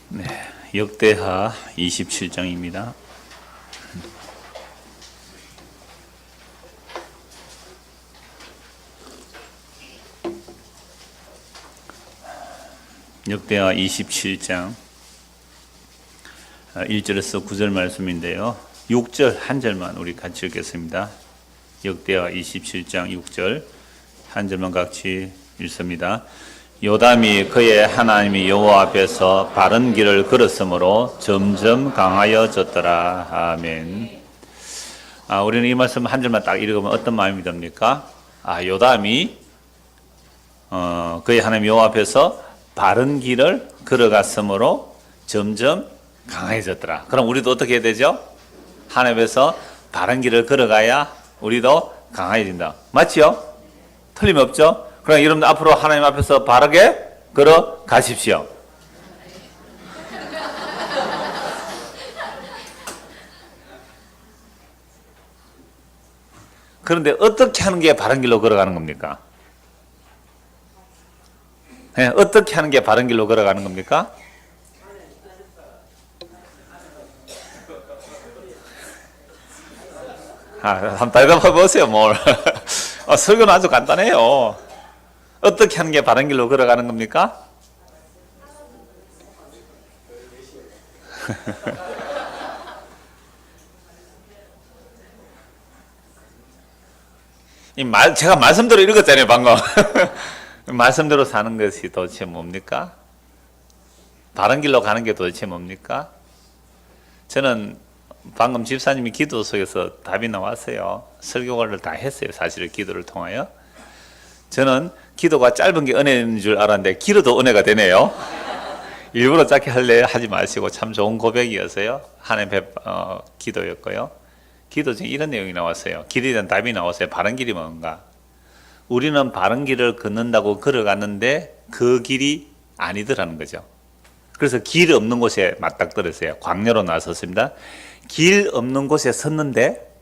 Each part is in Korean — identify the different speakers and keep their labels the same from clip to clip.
Speaker 1: 네, 역대하 27장입니다. 역대하 27장 1절에서 9절 말씀인데요. 6절 한 절만 우리 같이 읽겠습니다. 역대하 27장 6절 한 절만 같이 읽습니다. 요담이 그의 하나님이 여호와 앞에서 바른 길을 걸었으므로 점점 강하여졌더라. 아멘. 우리는 이 말씀 한 절만 딱 읽으면 어떤 마음이 듭니까? 요담이 그의 하나님 여호와 앞에서 바른 길을 걸어갔으므로 점점 강해졌더라. 그럼 우리도 어떻게 해야 되죠? 하나님에서 바른 길을 걸어가야 우리도 강해진다. 맞지요? 틀림없죠? 그럼 여러분들 앞으로 하나님 앞에서 바르게 걸어가십시오. 그런데 어떻게 하는 게 바른 길로 걸어가는 겁니까? 네, 어떻게 하는 게 바른 길로 걸어가는 겁니까? 한번 대답해 보세요, 뭘. 설교는 아주 간단해요. 어떻게 하는 게 바른 길로 걸어가는 겁니까? 제가 말씀대로 읽었잖아요, 방금. 말씀대로 사는 것이 도대체 뭡니까? 바른 길로 가는 게 도대체 뭡니까? 저는 방금 집사님이 기도 속에서 답이 나왔어요. 설교를 다 했어요. 사실은 기도를 통하여. 저는 기도가 짧은 게 은혜인 줄 알았는데 길어도 은혜가 되네요. 일부러 짧게 하지 마시고 참 좋은 고백이었어요. 하나님 기도였고요. 기도 중에 이런 내용이 나왔어요. 길에 대한 답이 나왔어요. 바른 길이 뭔가? 우리는 바른 길을 걷는다고 걸어갔는데 그 길이 아니더라는 거죠. 그래서 길 없는 곳에 맞닥뜨렸어요. 광야로 나섰습니다. 길 없는 곳에 섰는데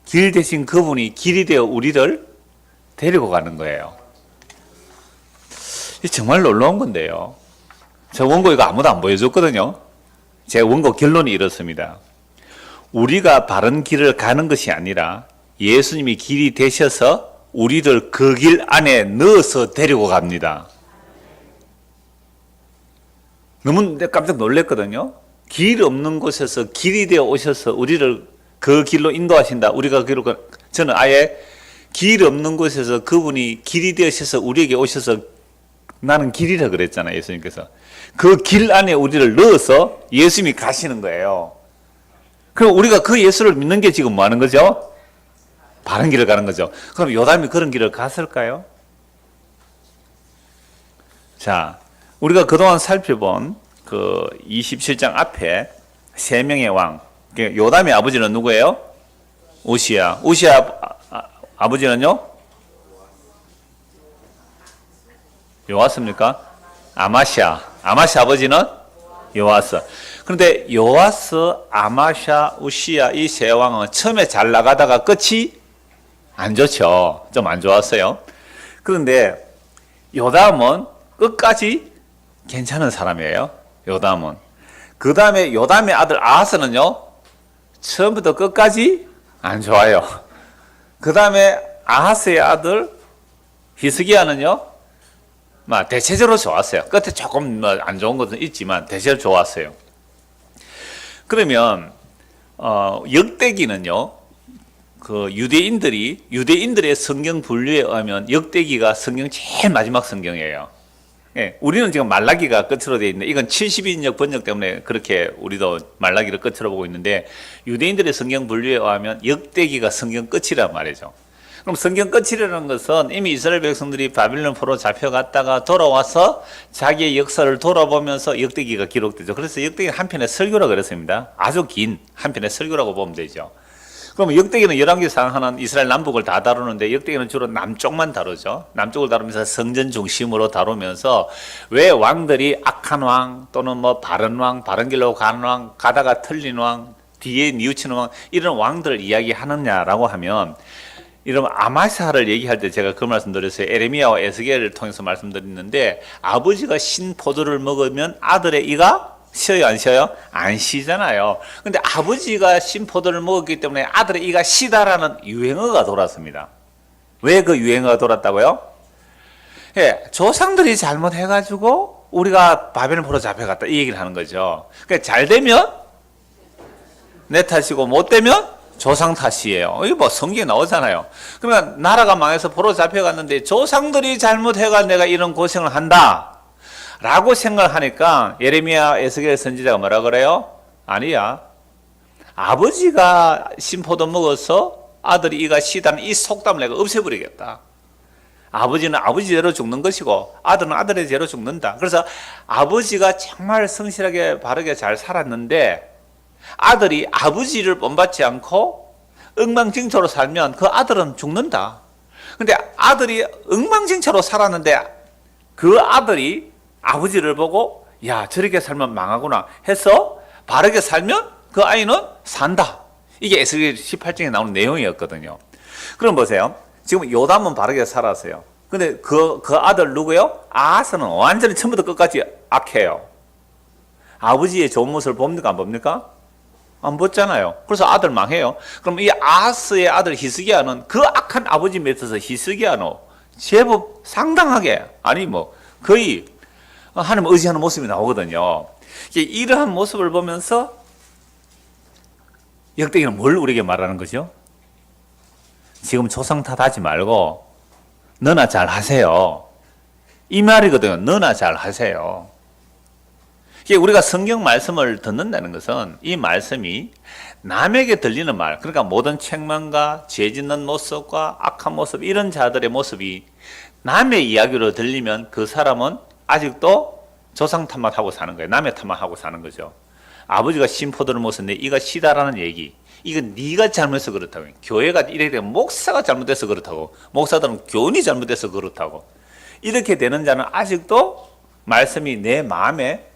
Speaker 1: 길 대신 그분이 길이 되어 우리를 데리고 가는 거예요. 정말 놀라운 건데요. 저 원고 이거 아무도 안 보여줬거든요. 제 원고 결론이 이렇습니다. 우리가 바른 길을 가는 것이 아니라 예수님이 길이 되셔서 우리를 그 길 안에 넣어서 데리고 갑니다. 너무 깜짝 놀랐거든요. 길 없는 곳에서 길이 되어 오셔서 우리를 그 길로 인도하신다. 우리가 저는 아예 길 없는 곳에서 그분이 길이 되셔서 우리에게 오셔서 나는 길이라 그랬잖아요. 예수님께서. 그 길 안에 우리를 넣어서 예수님이 가시는 거예요. 그럼 우리가 그 예수를 믿는 게 지금 뭐 하는 거죠? 바른 길을 가는 거죠. 그럼 요담이 그런 길을 갔을까요? 자, 우리가 그동안 살펴본 그 27장 앞에 세 명의 왕, 요담의 아버지는 누구예요? 우시야. 우시야 아버지는요? 요아스입니까? 아마샤. 아마샤 아버지는 요아스. 그런데 요아스, 아마샤, 우시야 이 세 왕은 처음에 잘 나가다가 끝이 안 좋죠. 좀 안 좋았어요. 그런데 요담은 끝까지 괜찮은 사람이에요. 요담은. 그 다음에 요담의 아들 아하스는요, 처음부터 끝까지 안 좋아요. 그 다음에 아하스의 아들 히스기야는요, 대체적으로 좋았어요. 끝에 조금 안 좋은 것은 있지만 대체적으로 좋았어요. 그러면 역대기는요, 그 유대인들의 성경 분류에 의하면 역대기가 성경 제일 마지막 성경이에요. 예, 우리는 지금 말라기가 끝으로 되어 있는데 이건 70인역 번역 때문에 그렇게 우리도 말라기를 끝으로 보고 있는데 유대인들의 성경 분류에 의하면 역대기가 성경 끝이란 말이죠. 그럼 성경 끝이라는 것은 이미 이스라엘 백성들이 바빌론 포로 잡혀갔다가 돌아와서 자기의 역사를 돌아보면서 역대기가 기록되죠. 그래서 역대기는 한편의 설교라고 그랬습니다. 아주 긴 한편의 설교라고 보면 되죠. 그럼 역대기는 열왕기상 하는 이스라엘 남북을 다 다루는데 역대기는 주로 남쪽만 다루죠. 남쪽을 다루면서 성전 중심으로 다루면서 왜 왕들이 악한 왕 또는 바른 왕, 바른 길로 가는 왕, 가다가 틀린 왕, 뒤에 뉘우치는 왕 이런 왕들을 이야기하느냐라고 하면 이런 아마샤를 얘기할 때 제가 그 말씀드렸어요. 에레미야와 에스겔을 통해서 말씀드렸는데 아버지가 신 포도를 먹으면 아들의 이가 쉬어요, 안 쉬어요? 안 쉬잖아요. 근데 아버지가 신포도를 먹었기 때문에 아들의 이가 시다라는 유행어가 돌았습니다. 왜 그 유행어가 돌았다고요? 예, 조상들이 잘못해가지고 우리가 바벨을 보러 잡혀갔다 이 얘기를 하는 거죠. 그러니까 잘 되면 내 탓이고 못 되면 조상 탓이에요. 이게 뭐 성경에 나오잖아요. 그러면 나라가 망해서 보러 잡혀갔는데 조상들이 잘못해가 내가 이런 고생을 한다 라고 생각을 하니까 예레미야 에스겔 선지자가 뭐라 그래요? 아니야, 아버지가 신포도 먹어서 아들이 이가 시다는 이 속담을 내가 없애버리겠다. 아버지는 아버지대로 죽는 것이고 아들은 아들의 대로 죽는다. 그래서 아버지가 정말 성실하게 바르게 잘 살았는데 아들이 아버지를 본받지 않고 엉망진창으로 살면 그 아들은 죽는다. 근데 아들이 엉망진창으로 살았는데 그 아들이 아버지를 보고 야, 저렇게 살면 망하구나 해서 바르게 살면 그 아이는 산다. 이게 에스겔 18장에 나오는 내용이었거든요. 그럼 보세요. 지금 요담은 바르게 살았어요. 근데 그 아들 누구요? 아하스는 완전히 처음부터 끝까지 악해요. 아버지의 좋은 모습을 봅니까? 안 봅니까? 안 봤잖아요. 그래서 아들 망해요. 그럼 이 아하스의 아들 히스기야는 그 악한 아버지 밑에서 히스기야는 제법 상당하게, 아니 뭐 거의 하나님 의지하는 모습이 나오거든요. 이러한 모습을 보면서 역대기는 뭘 우리에게 말하는 거죠? 지금 조상 탓하지 말고 너나 잘 하세요. 이 말이거든요. 너나 잘 하세요. 우리가 성경 말씀을 듣는다는 것은 이 말씀이 남에게 들리는 말, 그러니까 모든 책망과 죄 짓는 모습과 악한 모습, 이런 자들의 모습이 남의 이야기로 들리면 그 사람은 아직도 조상 탓만 하고 사는 거예요. 남의 탓만 하고 사는 거죠. 아버지가 신포도를 먹어서 내 이가 시다라는 얘기, 이건 네가 잘못해서 그렇다고. 교회가 이렇게 되면 목사가 잘못해서 그렇다고, 목사들은 교훈이 잘못해서 그렇다고, 이렇게 되는 자는 아직도 말씀이 내 마음에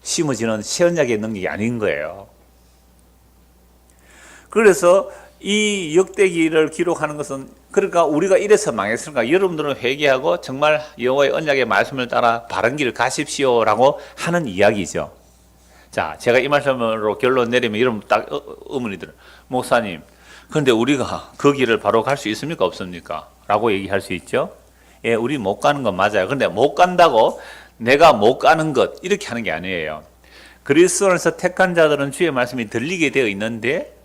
Speaker 1: 심어지는 세언약의 능력이 아닌 거예요. 그래서 이 역대기를 기록하는 것은, 그러니까 우리가 이래서 망했으니까 여러분들은 회개하고 정말 여호와의 언약의 말씀을 따라 바른 길을 가십시오라고 하는 이야기죠. 자, 제가 이 말씀으로 결론 내리면 여러분 딱 의문이 들어요. 목사님, 그런데 우리가 그 길을 바로 갈 수 있습니까? 없습니까? 라고 얘기할 수 있죠. 예, 우리 못 가는 건 맞아요. 그런데 못 간다고 내가 못 가는 것, 이렇게 하는 게 아니에요. 그리스도 안에서 택한 자들은 주의 말씀이 들리게 되어 있는데,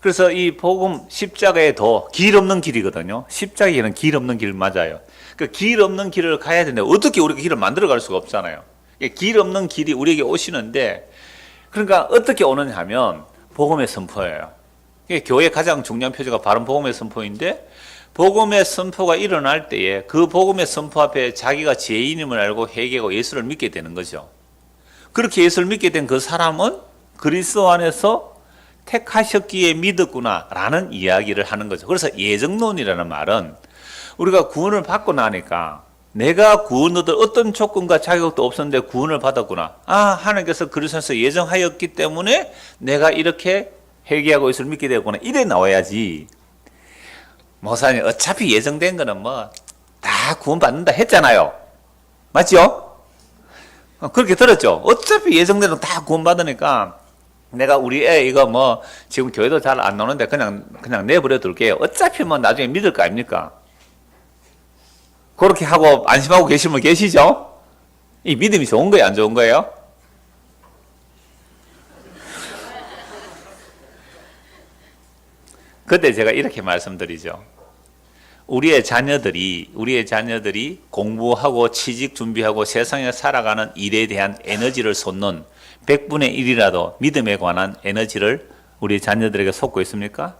Speaker 1: 그래서 이 복음 십자가의 도, 길 없는 길이거든요. 십자가에는 길 없는 길 맞아요. 그 길 없는 길을 가야 되는데 어떻게 우리가 길을 만들어 갈 수가 없잖아요. 길 없는 길이 우리에게 오시는데, 그러니까 어떻게 오느냐 하면 복음의 선포예요. 교회의 가장 중요한 표제가 바른 복음의 선포인데, 복음의 선포가 일어날 때에 그 복음의 선포 앞에 자기가 죄인임을 알고 회개하고 예수를 믿게 되는 거죠. 그렇게 예수를 믿게 된 그 사람은 그리스도 안에서 택하셨기에 믿었구나 라는 이야기를 하는 거죠. 그래서 예정론이라는 말은 우리가 구원을 받고 나니까 내가 구원 얻을 어떤 조건과 자격도 없었는데 구원을 받았구나. 아, 하나님께서 그리스도에서 예정하였기 때문에 내가 이렇게 회개하고 예수를 믿게 되었구나. 이래 나와야지. 목사님, 어차피 예정된 거는 뭐 다 구원받는다 했잖아요. 맞죠? 그렇게 들었죠? 어차피 예정된 건 다 구원받으니까 내가 우리 애 이거 뭐 지금 교회도 잘 안 나오는데 그냥 내버려 둘게요. 어차피 뭐 나중에 믿을 거 아닙니까? 그렇게 하고 안심하고 계시면 계시죠? 이 믿음이 좋은 거예요, 안 좋은 거예요? 그때 제가 이렇게 말씀드리죠. 우리의 자녀들이 공부하고 취직 준비하고 세상에 살아가는 일에 대한 에너지를 쏟는 100분의 1이라도 믿음에 관한 에너지를 우리 자녀들에게 쏟고 있습니까?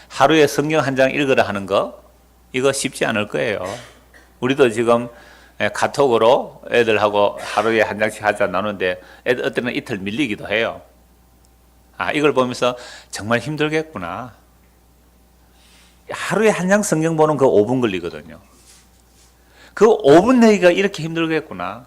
Speaker 1: 하루에 성경 한 장 읽으라 하는 거, 이거 쉽지 않을 거예요. 우리도 지금 카톡으로 애들하고 하루에 한 장씩 하자 나누는데 애들 어때는 이틀 밀리기도 해요. 아, 이걸 보면서 정말 힘들겠구나. 하루에 한 장 성경 보는 그 5분 걸리거든요. 그 5분 내기가 이렇게 힘들겠구나.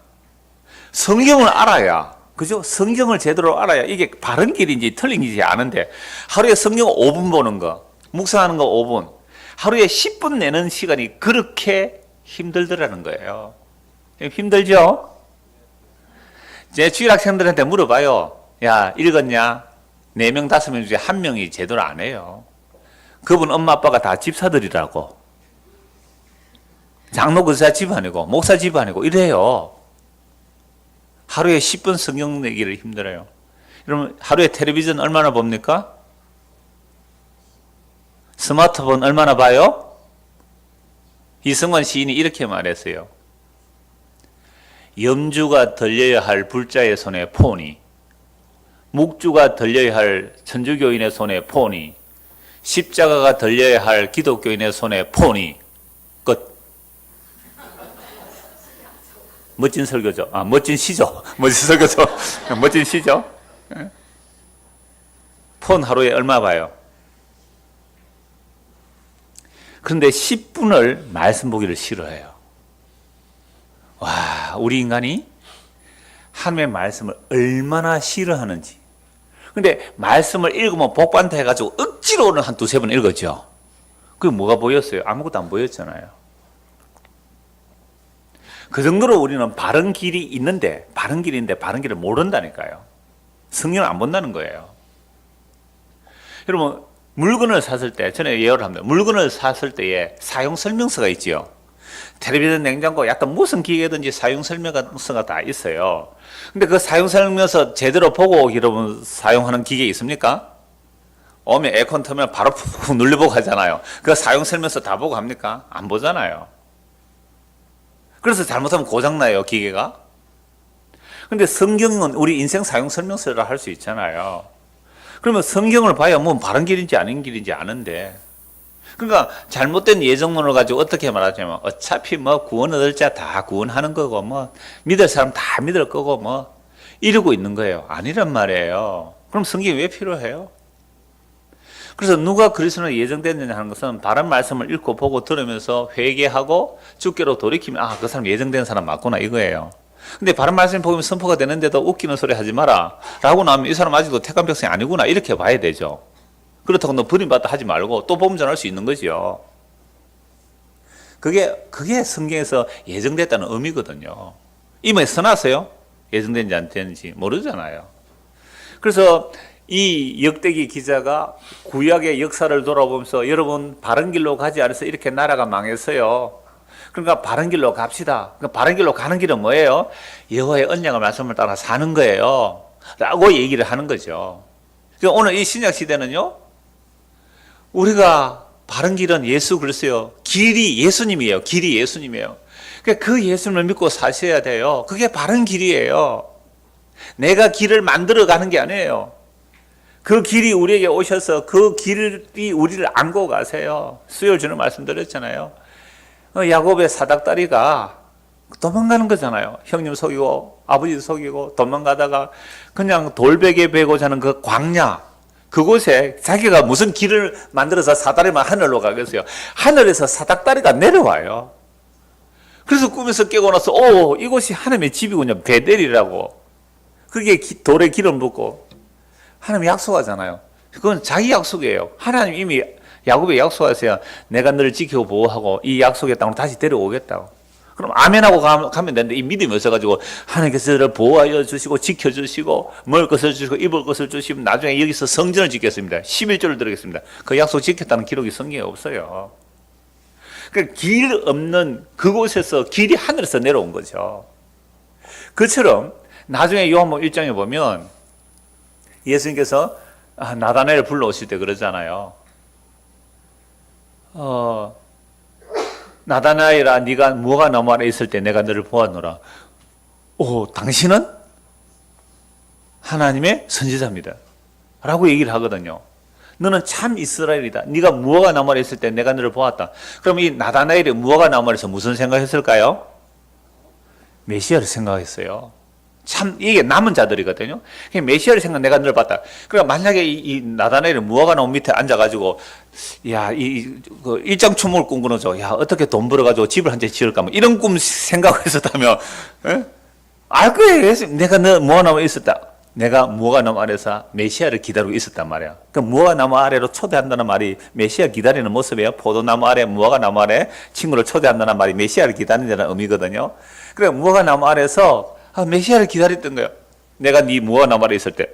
Speaker 1: 성경을 알아야, 그죠? 성경을 제대로 알아야 이게 바른 길인지 틀린 길인지 아는데, 하루에 성경 5분 보는 거, 묵상하는 거 5분, 하루에 10분 내는 시간이 그렇게 힘들더라는 거예요. 힘들죠? 제 주일 학생들한테 물어봐요. 야, 읽었냐? 4명, 5명 중에 1명이 제대로 안 해요. 그분 엄마 아빠가 다 집사들이라고. 장로 근사 집안이고 목사 집안이고 이래요. 하루에 10분 성경 내기를 힘들어요. 여러분 하루에 텔레비전 얼마나 봅니까? 스마트폰 얼마나 봐요? 이승만 시인이 이렇게 말했어요. 염주가 들려야 할 불자의 손에 폰이, 묵주가 들려야 할 천주교인의 손에 폰이, 십자가가 들려야 할 기독교인의 손에 폰이. 끝. 멋진 설교죠. 멋진 시죠. 멋진 설교죠. 멋진 시죠. 폰 하루에 얼마 봐요? 그런데 10분을 말씀 보기를 싫어해요. 와, 우리 인간이 하나님의 말씀을 얼마나 싫어하는지. 근데 말씀을 읽으면 복받는다 해가지고 억지로는 한 2-3번 읽었죠. 그게 뭐가 보였어요? 아무것도 안 보였잖아요. 그 정도로 우리는 바른 길이 있는데, 바른 길인데 바른 길을 모른다니까요. 성경을 안 본다는 거예요. 여러분, 물건을 샀을 때, 전에 예언을 합니다. 물건을 샀을 때에 사용 설명서가 있지요. 텔레비전, 냉장고, 약간 무슨 기계든지 사용 설명서가 다 있어요. 근데 그 사용 설명서 제대로 보고 여러분 사용하는 기계 있습니까? 오면 에어컨 틀면 바로 푹 눌려보고 하잖아요. 그 사용 설명서 다 보고 합니까? 안 보잖아요. 그래서 잘못하면 고장나요, 기계가. 근데 성경은 우리 인생 사용 설명서를 할 수 있잖아요. 그러면 성경을 봐야 뭐 바른 길인지 아닌 길인지 아는데, 그러니까 잘못된 예정론을 가지고 어떻게 말하자면 어차피 뭐 구원 얻을 자 다 구원하는 거고 뭐 믿을 사람 다 믿을 거고 뭐 이러고 있는 거예요. 아니란 말이에요. 그럼 성경이 왜 필요해요? 그래서 누가 그리스도로 예정됐느냐 하는 것은 바른 말씀을 읽고 보고 들으면서 회개하고 주께로 돌이키면 그 사람 예정된 사람 맞구나 이거예요. 근데 바른 말씀 보면 선포가 되는데도 웃기는 소리 하지 마라 라고 나오면 이 사람 아직도 택한 백성이 아니구나 이렇게 봐야 되죠. 그렇다고 너 버림받다 하지 말고 또 복음 전할 수 있는 거지요. 그게 성경에서 예정됐다는 의미거든요. 이번에 써놨어요? 예정된지 안 되는지 모르잖아요. 그래서 이 역대기 기자가 구약의 역사를 돌아보면서 여러분 바른 길로 가지 않아서 이렇게 나라가 망했어요. 그러니까 바른 길로 갑시다. 그러니까 바른 길로 가는 길은 뭐예요? 여호와의 언약의 말씀을 따라 사는 거예요. 라고 얘기를 하는 거죠. 그러니까 오늘 이 신약 시대는요. 우리가 바른 길은 예수 그리스도요. 길이 예수님이에요. 길이 예수님이에요. 그러니까 그 예수님을 믿고 사셔야 돼요. 그게 바른 길이에요. 내가 길을 만들어 가는 게 아니에요. 그 길이 우리에게 오셔서 그 길이 우리를 안고 가세요. 수요일 주는 말씀드렸잖아요. 야곱의 사닥다리가 도망가는 거잖아요. 형님 속이고 아버지도 속이고 도망가다가 그냥 돌베개 베고 자는 그 광야 그곳에 자기가 무슨 길을 만들어서 사다리만 하늘로 가겠어요. 하늘에서 사닥다리가 내려와요. 그래서 꿈에서 깨고 나서 이곳이 하나님의 집이군요. 베델이라고. 그게 돌에 기름 붓고 하나님이 약속하잖아요. 그건 자기 약속이에요. 하나님 이미 야곱에 약속하세요. 내가 너를 지키고 보호하고 이 약속의 땅으로 다시 데려오겠다고. 그럼 아멘하고 가면 되는데 이 믿음이 없어가지고 하나님께서 저를 보호하여 주시고 지켜주시고 먹을 것을 주시고 입을 것을 주시면 나중에 여기서 성전을 짓겠습니다. 11조를 드리겠습니다. 그 약속 지켰다는 기록이 성경에 없어요. 그러니까 길 없는 그곳에서 길이 하늘에서 내려온 거죠. 그처럼 나중에 요한복음 1장에 보면 예수님께서 나다나엘을 불러오실 때 그러잖아요. 나다나엘아 네가 무화과 나무 아래 있을 때 내가 너를 보았노라. 당신은 하나님의 선지자입니다 라고 얘기를 하거든요. 너는 참 이스라엘이다. 네가 무화과 나무 아래 있을 때 내가 너를 보았다. 그럼 이 나다나엘이 무화과 나무 아래서 무슨 생각했을까요? 메시아를 생각했어요. 참 이게 남은 자들이거든요. 메시아를 생각 내가 너를 봤다. 그러니까 만약에 이 나다나엘이 무화과 나무 밑에 앉아가지고 그 일장춘몽을 꿈꾸는죠. 어떻게 돈 벌어가지고 집을 한 채 지을까 뭐 이런 꿈 생각을 했었다면 알 거예요. 내가 너 무화과 나무에 있었다. 내가 무화과 나무 아래서 메시아를 기다리고 있었단 말이야. 그 무화과 나무 아래로 초대한다는 말이 메시아 기다리는 모습이에요. 포도나무 아래 무화과 나무 아래 친구를 초대한다는 말이 메시아를 기다린다는 의미거든요. 그래 무화과 나무 아래서 메시아를 기다렸던 거예요. 내가 네 무화과 나무 아래 있을 때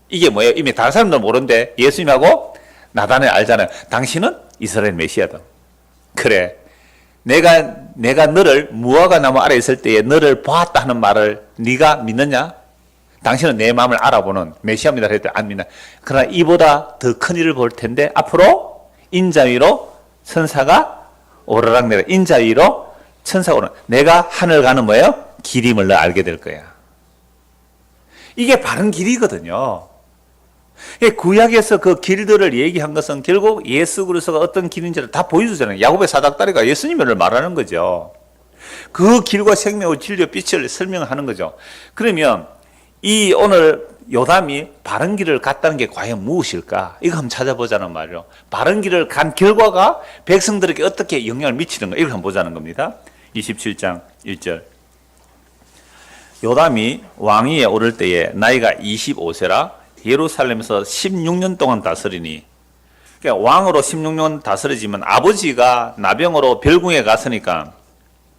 Speaker 1: 이게 뭐예요? 이미 다른 사람들은 모르는데 예수님하고 나단을 알잖아요. 당신은 이스라엘 메시아다. 그래. 내가 너를 무화과 나무 아래 있을 때에 너를 보았다 하는 말을 네가 믿느냐? 당신은 내 마음을 알아보는 메시아입니다. 그랬더니 안 믿나. 그러나 이보다 더 큰 일을 볼 텐데 앞으로 인자 위로 천사가 오르락내려 인자 위로 천사가 오르락. 내가 하늘 가는 뭐예요? 길임을 너 알게 될 거야. 이게 바른 길이거든요. 구약에서 그 길들을 얘기한 것은 결국 예수 그리스도가 어떤 길인지를 다 보여주잖아요. 야곱의 사닥다리가 예수님을 말하는 거죠. 그 길과 생명의 진리와 빛을 설명하는 거죠. 그러면 이 오늘 요담이 바른 길을 갔다는 게 과연 무엇일까? 이거 한번 찾아보자는 말이죠. 바른 길을 간 결과가 백성들에게 어떻게 영향을 미치는가? 이걸 한번 보자는 겁니다. 27장 1절. 요담이 왕위에 오를 때에 나이가 25세라 예루살렘에서 16년 동안 다스리니, 그러니까 왕으로 16년 다스리지만 아버지가 나병으로 별궁에 갔으니까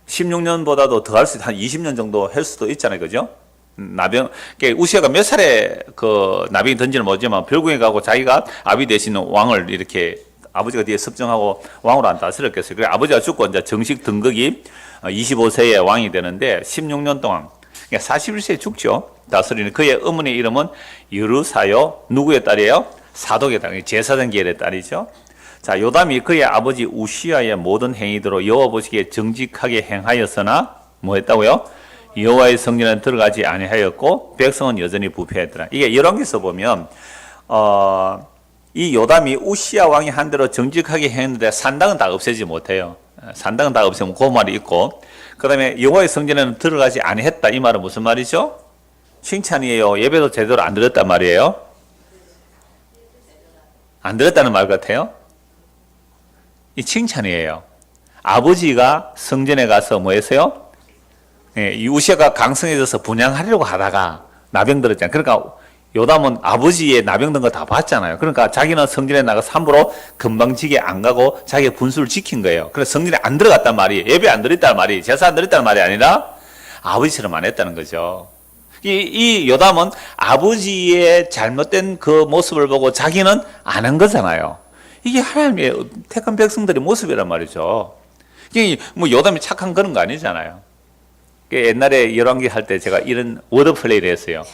Speaker 1: 16년보다도 더 할 수 있다. 한 20년 정도 할 수도 있잖아요. 그죠? 나병, 그러니까 우시아가 몇 살에 그 나병이 던지는 모르지만 별궁에 가고 자기가 아비 되시는 왕을 이렇게 아버지가 뒤에 섭정하고 왕으로 안 다스렸겠어요. 그래 아버지가 죽고 이제 정식 등극이 25세에 왕이 되는데 16년 동안, 그러니까 41세에 죽죠. 다스리는 그의 어머니 이름은 여루사요. 누구의 딸이에요? 사독의 딸, 제사장 계열의 딸이죠. 자, 요담이 그의 아버지 우시아의 모든 행위대로 여호와 보시기에 정직하게 행하였으나 뭐 했다고요? 여호와의 성전에 들어가지 아니하였고 백성은 여전히 부패했더라. 이게 열왕기서 보면 이 요담이 우시아 왕이 한 대로 정직하게 했는데 산당은 다 없애지 못해요. 산당은 다 없애면 그 말이 있고, 그 다음에 여호와의 성전에는 들어가지 아니했다. 이 말은 무슨 말이죠? 칭찬이에요. 예배도 제대로 안 드렸단 말이에요. 안 드렸다는 말 같아요. 이 칭찬이에요. 아버지가 성전에 가서 뭐 했어요? 이 우시아가 강성해져서 분양하려고 하다가 나병 들었잖아요. 그러니까 요담은 아버지의 나병 든 거 다 봤잖아요. 그러니까 자기는 성전에 나가서 함부로 금방지게 안 가고 자기의 분수를 지킨 거예요. 그래서 성전에 안 들어갔단 말이에요. 예배 안 드렸다는 말이, 제사 안 드렸다는 말이 아니라 아버지처럼 안 했다는 거죠. 이 요담은 아버지의 잘못된 그 모습을 보고 자기는 안 한 거잖아요. 이게 하나님의 택한 백성들의 모습이란 말이죠. 이게 뭐 요담이 착한 그런 거 아니잖아요. 옛날에 열왕기 할 때 제가 이런 워드플레이를 했어요.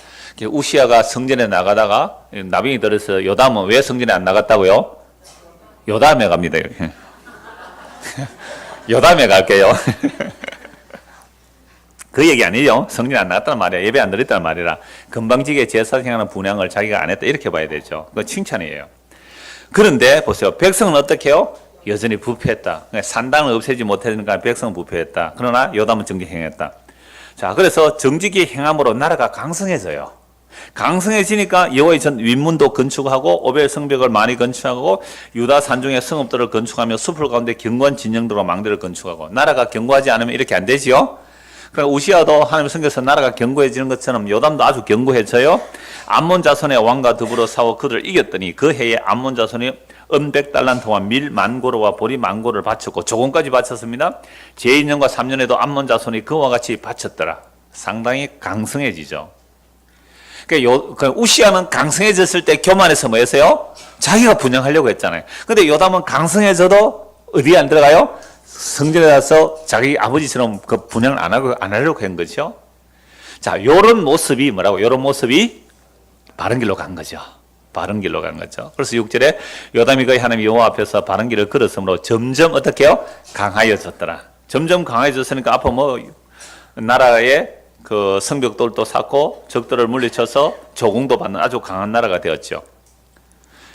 Speaker 1: 우시아가 성전에 나가다가 나병이 들어서 요담은 왜 성전에 안 나갔다고요? 요담에 갑니다. 요담에 갈게요. 그 얘기 아니죠. 성전에 안 나갔다는 말이야. 예배 안 드렸다는 말이라. 금방지게 제사생하는 분양을 자기가 안 했다. 이렇게 봐야 되죠. 그건 칭찬이에요. 그런데 보세요. 백성은 어떻게 해요? 여전히 부패했다. 산당을 없애지 못했으니까 백성은 부패했다. 그러나 요담은 정직히 행했다. 자, 그래서 정직히 행함으로 나라가 강성해져요. 강성해지니까 여호와의 전 윗문도 건축하고 오벨 성벽을 많이 건축하고 유다 산중의 성읍들을 건축하며 숲을 가운데 견고한 진영들과 망대를 건축하고, 나라가 견고하지 않으면 이렇게 안 되지요. 그러니까 우시아도 하나님 성경에서 나라가 견고해지는 것처럼 요담도 아주 견고해져요. 암몬 자손의 왕과 더불어 싸워 그들을 이겼더니 그 해에 암몬 자손이 은백달란트와 밀 만고르와 보리 만고를 바쳤고 조공까지 바쳤습니다. 제2년과 3년에도 암몬 자손이 그와 같이 바쳤더라. 상당히 강성해지죠. 그러니까 우시아는 강성해졌을 때 교만해서 뭐 했어요? 자기가 분양하려고 했잖아요. 근데 요담은 강성해져도 어디에 안 들어가요? 성전에 가서 자기 아버지처럼 그 분양을 안 하려고 한 거죠. 자, 요런 모습이 뭐라고? 요런 모습이 바른 길로 간 거죠. 바른 길로 간 거죠. 그래서 6절에 요담이 거의 하나님 여호와 앞에서 바른 길을 걸었으므로 점점 어떻게 해요? 강하여졌더라. 점점 강해졌으니까 앞으로 뭐 나라의 그 성벽돌도 쌓고 적들을 물리쳐서 조공도 받는 아주 강한 나라가 되었죠.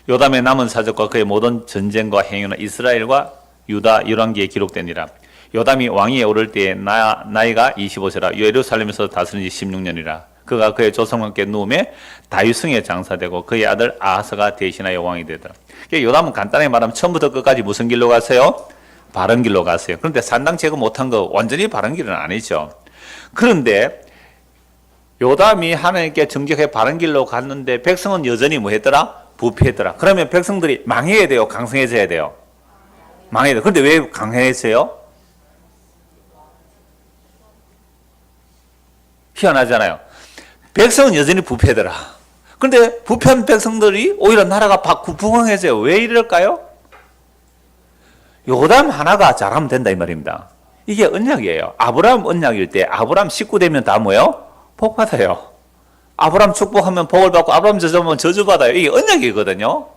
Speaker 1: 요담의 남은 사적과 그의 모든 전쟁과 행위는 이스라엘과 유다 열왕기에 기록되니라. 요담이 왕위에 오를 때에 나이가 25세라 예루살렘에서 다스린 지 16년이라. 그가 그의 조상과 함께 누움에 다윗성에 장사되고 그의 아들 아하스가 대신하여 왕이 되더라. 요담은 간단하게 말하면 처음부터 끝까지 무슨 길로 갔어요? 바른 길로 갔어요. 그런데 산당 제거 못한 거 완전히 바른 길은 아니죠. 그런데 요담이 하나님께 정직하게 바른 길로 갔는데 백성은 여전히 뭐 했더라? 부패했더라. 그러면 백성들이 망해야 돼요? 강성해져야 돼요? 망해야 돼요. 그런데 왜 강해졌어요? 희한하잖아요. 백성은 여전히 부패더라. 그런데 부패한 백성들이 오히려 나라가 부강해져요. 왜 이럴까요? 요담 하나가 잘하면 된다 이 말입니다. 이게 언약이에요. 아브라함 언약일 때 아브라함 식구 되면 다 뭐예요? 복 받아요. 아브라함 축복하면 복을 받고 아브라함 저주하면 저주 받아요. 이게 언약이거든요.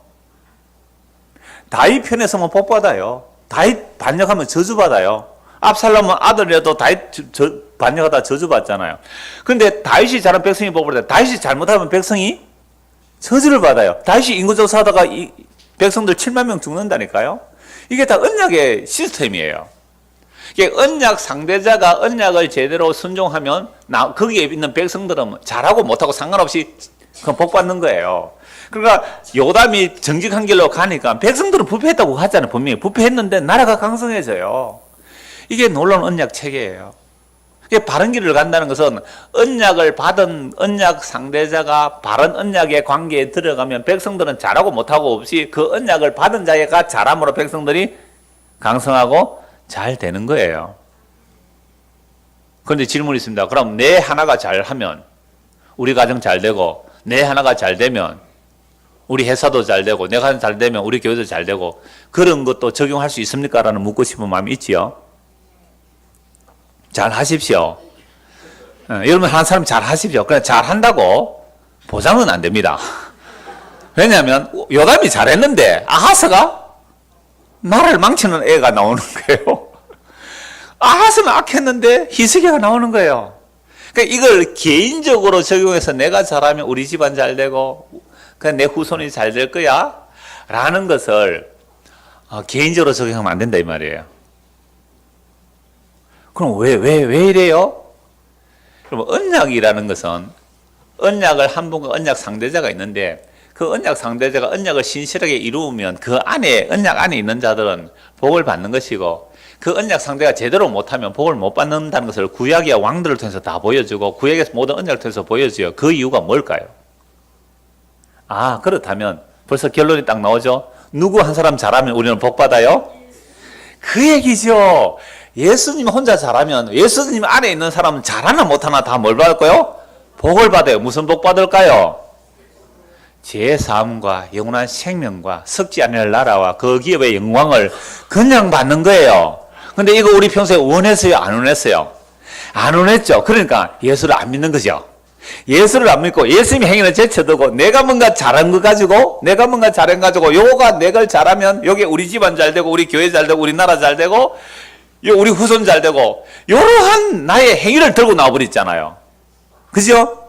Speaker 1: 다윗 편에 서면 복 받아요. 다윗 반역하면 저주 받아요. 압살롬은 아들이라도 다윗 반역하다 저주 받잖아요. 근데 다윗이 잘하면 백성이 복을 받아요. 다윗이 잘못하면 백성이 저주를 받아요. 다윗이 인구조사하다가 백성들 7만 명 죽는다니까요. 이게 다 언약의 시스템이에요. 이게 언약 상대자가 언약을 제대로 순종하면 거기에 있는 백성들은 잘하고 못하고 상관없이 복 받는 거예요. 그러니까 요담이 정직한 길로 가니까 백성들은 부패했다고 하잖아요. 분명히 부패했는데 나라가 강성해져요. 이게 놀라운 언약 체계예요. 이게 바른 길을 간다는 것은 언약을 받은 언약 상대자가 바른 언약의 관계에 들어가면 백성들은 잘하고 못하고 없이 그 언약을 받은 자가 잘함으로 백성들이 강성하고 잘 되는 거예요. 그런데 질문이 있습니다. 그럼 내 하나가 잘하면 우리 가정 잘 되고, 내 하나가 잘 되면 우리 회사도 잘 되고, 내가 잘 되면 우리 교회도 잘 되고, 그런 것도 적용할 수 있습니까? 라는 묻고 싶은 마음이 있지요. 잘 하십시오. 여러분 한 사람 잘 하십시오. 그냥 잘 한다고 보장은 안 됩니다. 왜냐하면 요담이 잘했는데 아하스가 나라를 망치는 애가 나오는 거예요. 아하스는 악했는데 히스기야가 나오는 거예요. 그러니까 이걸 개인적으로 적용해서 내가 잘하면 우리 집안 잘 되고 내 후손이 잘 될 거야 라는 것을 개인적으로 적용하면 안 된다 이 말이에요. 그럼 왜 이래요? 그럼 언약이라는 것은 언약을 한 분과 언약 상대자가 있는데 그 언약 상대자가 언약을 신실하게 이루면 그 안에 언약 안에 있는 자들은 복을 받는 것이고 그 언약 상대가 제대로 못하면 복을 못 받는다는 것을 구약의 왕들을 통해서 다 보여주고 구약의 모든 언약을 통해서 보여줘요. 그 이유가 뭘까요? 그렇다면 벌써 결론이 딱 나오죠. 누구 한 사람 잘하면 우리는 복 받아요? 그 얘기죠. 예수님 혼자 잘하면 예수님 안에 있는 사람은 잘하나 못하나 다 뭘 받을까요? 복을 받아요. 무슨 복 받을까요? 죄 사함과 영원한 생명과 썩지 않을 나라와 그 기업의 영광을 그냥 받는 거예요. 근데 이거 우리 평소에 원했어요? 안 원했어요? 안 원했죠. 그러니까 예수를 안 믿는 거죠. 예수를 안 믿고 예수님의 행위를 제쳐두고 내가 뭔가 잘한 거 가지고 내가 뭔가 잘해가지고 요거가 내가 잘하면 여기 우리 집안 잘 되고 우리 교회 잘 되고 우리 나라 잘 되고 우리 후손 잘 되고 이러한 나의 행위를 들고 나와버렸잖아요. 그죠?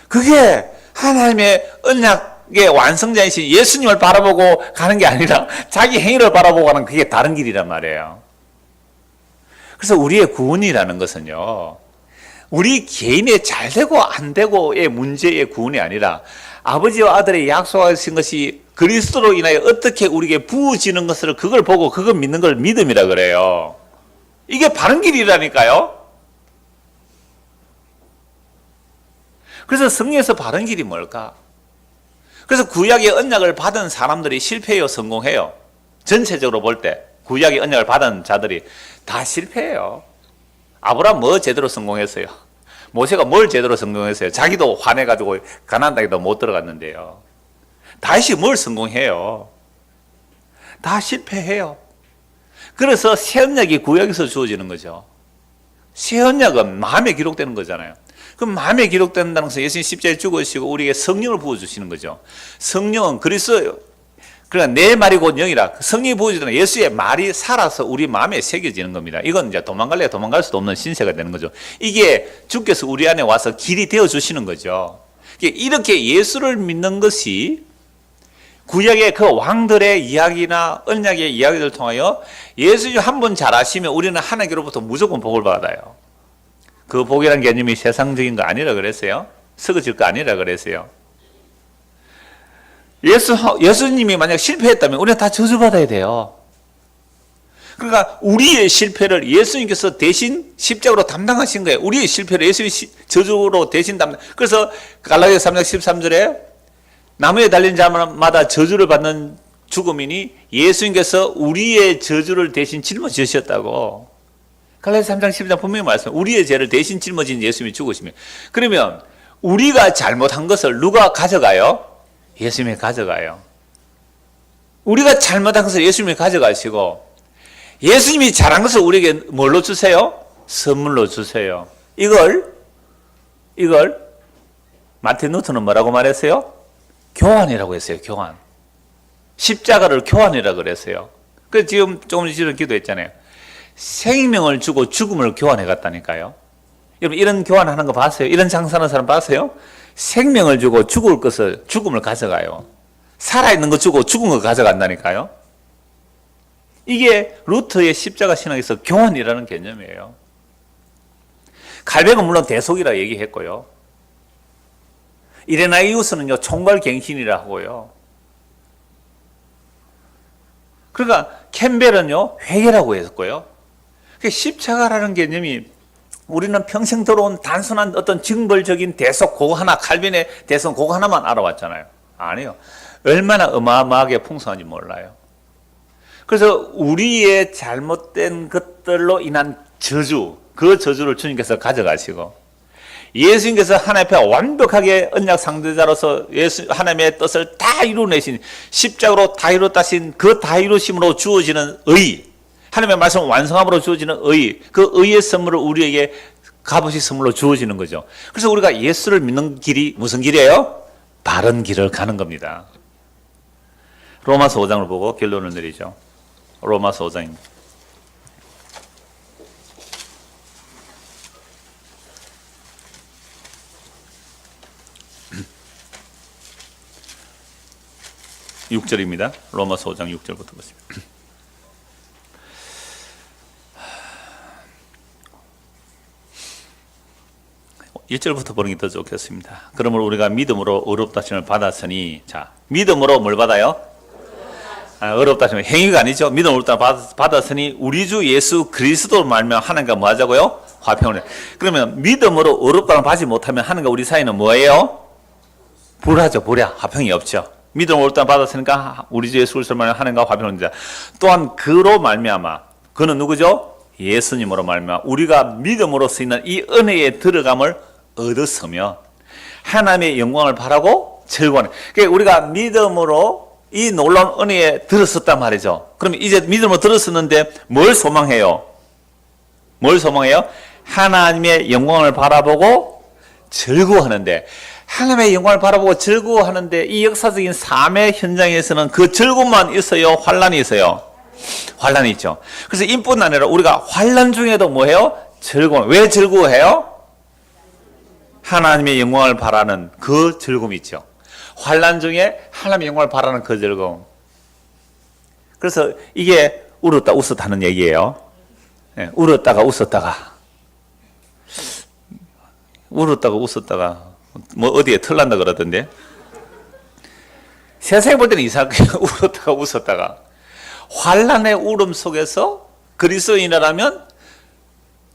Speaker 1: 그게 하나님의 언약의 완성자이신 예수님을 바라보고 가는 게 아니라 자기 행위를 바라보고 가는 그게 다른 길이란 말이에요. 그래서 우리의 구원이라는 것은요, 우리 개인의 잘 되고 안 되고의 문제의 구원이 아니라 아버지와 아들의 약속하신 것이 그리스도로 인하여 어떻게 우리에게 부어지는 것을 그걸 보고 그걸 믿는 걸 믿음이라 그래요. 이게 바른 길이라니까요. 그래서 성경에서 바른 길이 뭘까? 그래서 구약의 언약을 받은 사람들이 실패해요, 성공해요? 전체적으로 볼 때 구약의 언약을 받은 자들이 다 실패해요. 아브라함 뭐 제대로 성공했어요? 모세가 뭘 제대로 성공했어요? 자기도 화내가지고 가나안 땅에도 못 들어갔는데요. 다시 뭘 성공해요? 다 실패해요. 그래서 새 언약이 구약에서 주어지는 거죠. 새 언약은 마음에 기록되는 거잖아요. 그럼 마음에 기록된다는 것은 예수님 십자가에 죽으시고 우리에게 성령을 부어주시는 거죠. 성령은 그리스도, 그러니까 내 말이 곧 영이라. 성령이 부어주는 예수의 말이 살아서 우리 마음에 새겨지는 겁니다. 이건 이제 도망갈래야 도망갈 수도 없는 신세가 되는 거죠. 이게 주께서 우리 안에 와서 길이 되어 주시는 거죠. 이렇게 예수를 믿는 것이 구약의 그 왕들의 이야기나 언약의 이야기를 통하여 예수님 한 번 잘하시면 우리는 하나님께로부터 무조건 복을 받아요. 그 복이라는 개념이 세상적인 거 아니라 그랬어요. 썩어질 거 아니라 그랬어요. 예수님이 만약 실패했다면 우리는 다 저주받아야 돼요. 그러니까 우리의 실패를 예수님께서 대신 십자가로 담당하신 거예요. 우리의 실패를 예수님이 저주로 대신 담당. 그래서 갈라디아서 3장 13절에 나무에 달린 자마다 저주를 받는 죽음이니 예수님께서 우리의 저주를 대신 짊어지셨다고. 갈라디아서 3장 12장 분명히 말씀해요. 우리의 죄를 대신 짊어진 예수님이 죽으시면. 그러면 우리가 잘못한 것을 누가 가져가요? 예수님이 가져가요. 우리가 잘못한 것을 예수님이 가져가시고 예수님이 잘한 것을 우리에게 뭘로 주세요? 선물로 주세요. 이걸 마틴 루터는 뭐라고 말했어요? 교환이라고 했어요. 교환. 십자가를 교환이라고 그랬어요. 그래서 지금 조금 전에 기도했잖아요. 생명을 주고 죽음을 교환해 갔다니까요. 여러분 이런 교환하는 거 봤어요? 이런 장사하는 사람 봤어요? 생명을 주고 죽을 것을 죽음을 가져가요. 살아있는 거 주고 죽은 거 가져간다니까요. 이게 루터의 십자가 신학에서 교환이라는 개념이에요. 칼뱅은 물론 대속이라 얘기했고요. 이레나이우스는요 총괄갱신이라 하고요. 그러니까 캠벨은요 회개라고 했고요. 십자가라는 개념이 우리는 평생 들어온 단순한 어떤 징벌적인 대속 그거 하나, 칼빈의 대속 그거 하나만 알아왔잖아요. 아니요. 얼마나 어마어마하게 풍성한지 몰라요. 그래서 우리의 잘못된 것들로 인한 저주, 그 저주를 주님께서 가져가시고 예수님께서 하나님 앞에 완벽하게 언약 상대자로서 하나님의 뜻을 다 이루내신 십자가로 다 이루었다신 그 다 이루심으로 주어지는 의, 하나님의 말씀을 완성함으로 주어지는 의, 그 의의 선물을 우리에게 값없이 선물로 주어지는 거죠. 그래서 우리가 예수를 믿는 길이 무슨 길이에요? 바른 길을 가는 겁니다. 로마서 5장을 보고 결론을 내리죠. 로마서 5장입니다. (6절입니다) 로마서 5장 6절부터 보십니다. 1절부터 보는 게 더 좋겠습니다. 그러므로 우리가 믿음으로 의롭다심을 받았으니, 자, 믿음으로 뭘 받아요? 의롭다심을 행위가 아니죠. 믿음으로 받았으니 우리 주 예수 그리스도로 말미암아 하나님과 뭐 하자고요? 화평을 해. 그러면 믿음으로 의롭다를 받지 못하면 하나님과 우리 사이는 뭐예요? 불하죠. 불야. 화평이 없죠. 믿음으로 의롭다를 받았으니까 우리 주 예수 그리스도로 말미암아 하나님과 화평을 합니다. 또한 그로 말미암아, 그는 누구죠? 예수님으로 말미암아 우리가 믿음으로 쓰이는 이 은혜에 들어감을 얻었으며 하나님의 영광을 바라고 즐거워하는. 그러니까 우리가 믿음으로 이 놀라운 은혜에 들었었단 말이죠. 그럼 이제 믿음으로 들었었는데 뭘 소망해요? 뭘 소망해요? 하나님의 영광을 바라보고 즐거워하는데, 하나님의 영광을 바라보고 즐거워하는데 이 역사적인 삶의 현장에서는 그 즐거움만 있어요? 환란이 있어요? 환란이 있죠. 그래서 이뿐 아니라 우리가 환란 중에도 뭐해요? 즐거움. 왜 즐거워해요? 하나님의 영광을 바라는 그 즐거움이 있죠. 환란 중에 하나님의 영광을 바라는 그 즐거움. 그래서 이게 울었다 웃었다는 얘기예요. 네, 울었다가 웃었다가 뭐 어디에 털난다 그러던데. 세상에 볼 때는 이상하게 울었다가 웃었다가. 환란의 울음 속에서 그리스도인이라면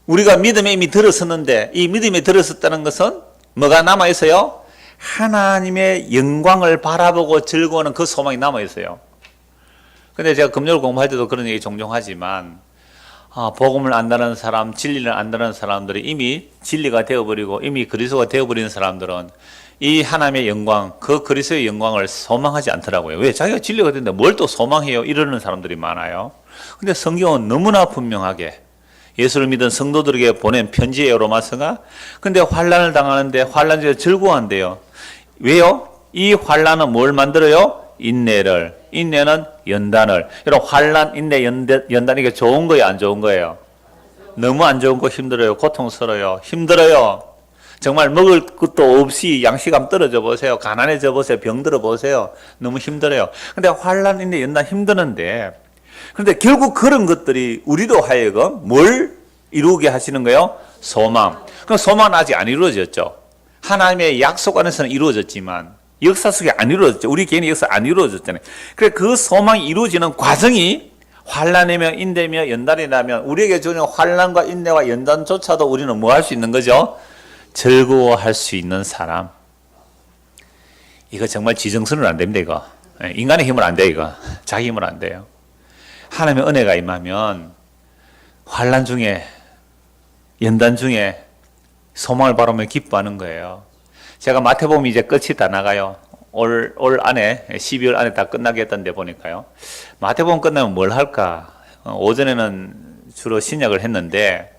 Speaker 1: 우리가 믿음에 이미 들었었는데, 이 믿음에 들었었다는 것은 뭐가 남아있어요? 하나님의 영광을 바라보고 즐거워하는 그 소망이 남아있어요. 근데 제가 금요일 공부할 때도 그런 얘기 종종 하지만, 복음을 안다는 사람, 진리를 안다는 사람들이 이미 진리가 되어버리고 이미 그리스도가 되어버리는 사람들은 이 하나님의 영광, 그 그리스도의 영광을 소망하지 않더라고요. 왜? 자기가 진리가 됐는데 뭘 또 소망해요? 이러는 사람들이 많아요. 근데 성경은 너무나 분명하게 예수를 믿은 성도들에게 보낸 편지예요, 로마서가. 근데 환란을 당하는데 환란 중에 즐거워한대요. 왜요? 이 환란은 뭘 만들어요? 인내를. 인내는 연단을. 여러분, 환란, 인내, 연단 이게 좋은 거예요, 안 좋은 거예요? 너무 안 좋은 거 힘들어요. 고통스러워요. 힘들어요. 정말 먹을 것도 없이 양식감 떨어져 보세요. 가난해져 보세요. 병들어 보세요. 너무 힘들어요. 근데 환란, 인내, 연단 힘드는데, 그런데 결국 그런 것들이 우리도 하여금 뭘 이루게 하시는 거예요? 소망. 그럼 소망은 아직 안 이루어졌죠. 하나님의 약속 안에서는 이루어졌지만 역사 속에 안 이루어졌죠. 우리 개인의 역사 안 이루어졌잖아요. 그래 그 소망이 이루어지는 과정이 환란이며 인내며 연단이라면 우리에게 주는 환란과 인내와 연단조차도 우리는 뭐 할 수 있는 거죠? 즐거워할 수 있는 사람. 이거 정말 지정선은 안 됩니다. 이거 인간의 힘은 안 돼요. 이거 자기 힘은 안 돼요. 하나님의 은혜가 임하면 환란 중에 연단 중에 소망을 바라며 기뻐하는 거예요. 제가 마태복음 이제 끝이 다 나가요. 올 안에 12월 안에 다 끝나겠던데 보니까요. 마태복음 끝나면 뭘 할까? 오전에는 주로 신약을 했는데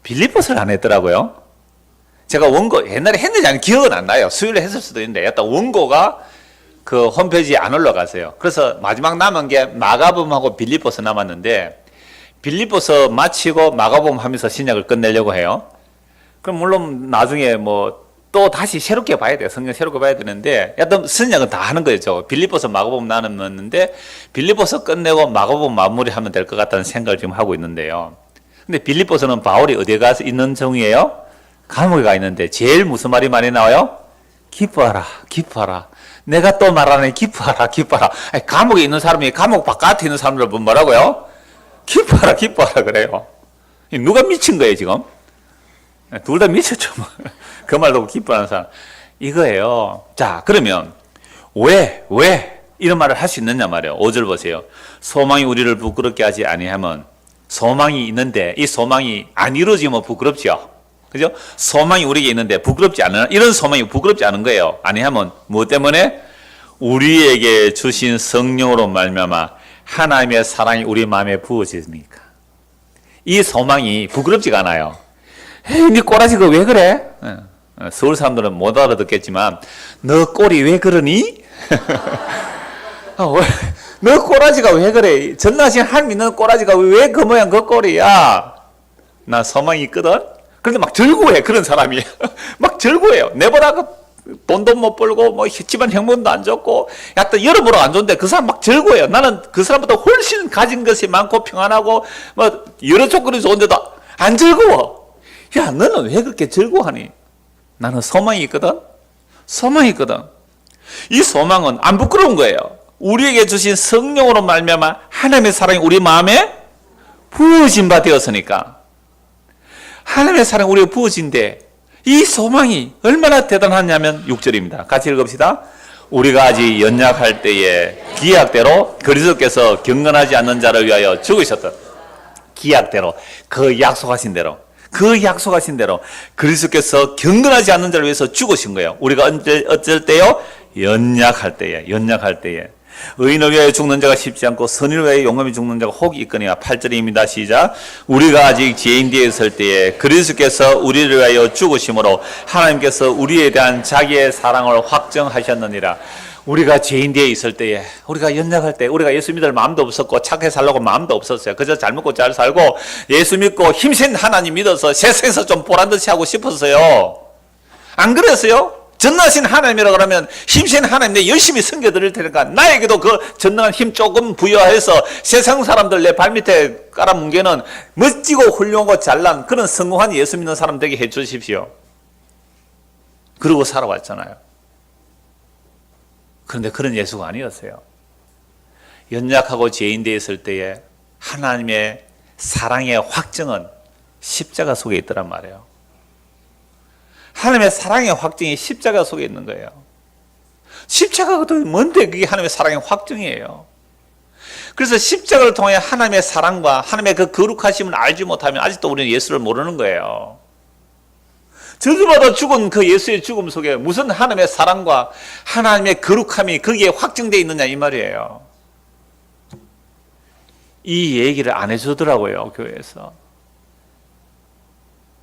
Speaker 1: 빌립보서를 안 했더라고요. 제가 원고 옛날에 했는지 아니 기억은 안 나요. 수요일에 했을 수도 있는데 일단 원고가 그 홈페이지에 안 올라가세요. 그래서 마지막 남은 게 마가복음하고 빌립보서 남았는데 빌립보서 마치고 마가복음 하면서 신약을 끝내려고 해요. 그럼 물론 나중에 뭐 또 다시 새롭게 봐야 돼요. 성경 새롭게 봐야 되는데 여튼 신약은 다 하는 거죠. 빌립보서 마가복음 나눴는데 빌립보서 끝내고 마가복음 마무리하면 될 것 같다는 생각을 지금 하고 있는데요. 근데 빌립보서는 바울이 어디에 가서 있는 중이에요? 감옥에 가 있는데 제일 무슨 말이 많이 나와요? 기뻐하라, 기뻐하라. 내가 또 말하는 기뻐하라, 기뻐하라. 아니, 감옥에 있는 사람이 감옥 바깥에 있는 사람들 뭐라고요? 기뻐하라, 기뻐하라 그래요. 누가 미친 거예요 지금? 둘 다 미쳤죠. 그 말로 기뻐하는 사람 이거예요. 자, 그러면 왜 이런 말을 할 수 있느냐 말이에요. 5절 보세요. 소망이 우리를 부끄럽게 하지 아니하면, 소망이 있는데 이 소망이 안 이루어지면 부끄럽죠. 그죠? 소망이 우리에게 있는데 부끄럽지 않은, 이런 소망이 부끄럽지 않은 거예요. 아니하면 무엇 때문에? 우리에게 주신 성령으로 말미암아 하나님의 사랑이 우리 마음에 부어지니까. 이 소망이 부끄럽지가 않아요. 에이, 네 꼬라지 그거 왜 그래? 서울 사람들은 못 알아듣겠지만 너 꼴이 왜 그러니? 너 꼬라지가 왜 그래? 전나신 하나님 있는 꼬라지가 왜 그 모양 그 꼴이야? 나 소망이 있거든? 그런데 막 절구해 그런 사람이. 막 절구해요. 내보다 돈도 못 벌고 뭐 집안 형편도 안 좋고 하여튼 여러모로 안 좋은데 그 사람 막 절구해요. 나는 그 사람보다 훨씬 가진 것이 많고 평안하고 뭐 여러 조건이 좋은데도 안 즐거워. 야, 너는 왜 그렇게 즐거워하니? 나는 소망이 있거든? 소망이 있거든. 이 소망은 안 부끄러운 거예요. 우리에게 주신 성령으로 말미암아 하나님의 사랑이 우리 마음에 부어진 바 되었으니까. 하나님의 사랑이 우리에게 부어진데 이 소망이 얼마나 대단하냐면 6절입니다. 같이 읽읍시다. 우리가 아직 연약할 때에 기약대로 그리스도께서 경건하지 않는 자를 위하여 죽으셨다. 기약대로, 그 약속하신 대로, 그 약속하신 대로 그리스도께서 경건하지 않는 자를 위해서 죽으신 거예요. 우리가 어쩔 때요? 연약할 때에. 의인을 위하여 죽는 자가 쉽지 않고 선인을 위하여 용감히 죽는 자가 혹이 있거니와. 8절입니다. 시작. 우리가 아직 죄인 뒤에 있을 때에 그리스도께서 우리를 위하여 죽으심으로 하나님께서 우리에 대한 자기의 사랑을 확정하셨느니라. 우리가 죄인 뒤에 있을 때에, 우리가 연약할 때, 우리가 예수 믿을 마음도 없었고 착하게 살려고 마음도 없었어요. 그저 잘 먹고 잘 살고 예수 믿고 힘센 하나님 믿어서 세상에서 좀 보란듯이 하고 싶었어요. 안 그랬어요? 전능하신 하나님이라 그러면 힘센 하나님 내 열심히 섬겨드릴 테니까 나에게도 그 전능한 힘 조금 부여해서 세상 사람들 내 발밑에 깔아뭉개는 멋지고 훌륭하고 잘난 그런 성공한 예수 믿는 사람 되게 해주십시오. 그러고 살아왔잖아요. 그런데 그런 예수가 아니었어요. 연약하고 죄인 되어 있을 때에 하나님의 사랑의 확정은 십자가 속에 있더란 말이에요. 하나님의 사랑의 확정이 십자가 속에 있는 거예요. 십자가가 뭔데 그게 하나님의 사랑의 확정이에요. 그래서 십자가를 통해 하나님의 사랑과 하나님의 그 거룩하심을 알지 못하면 아직도 우리는 예수를 모르는 거예요. 저주받아 죽은 그 예수의 죽음 속에 무슨 하나님의 사랑과 하나님의 거룩함이 거기에 확정되어 있느냐 이 말이에요. 이 얘기를 안 해주더라고요, 교회에서.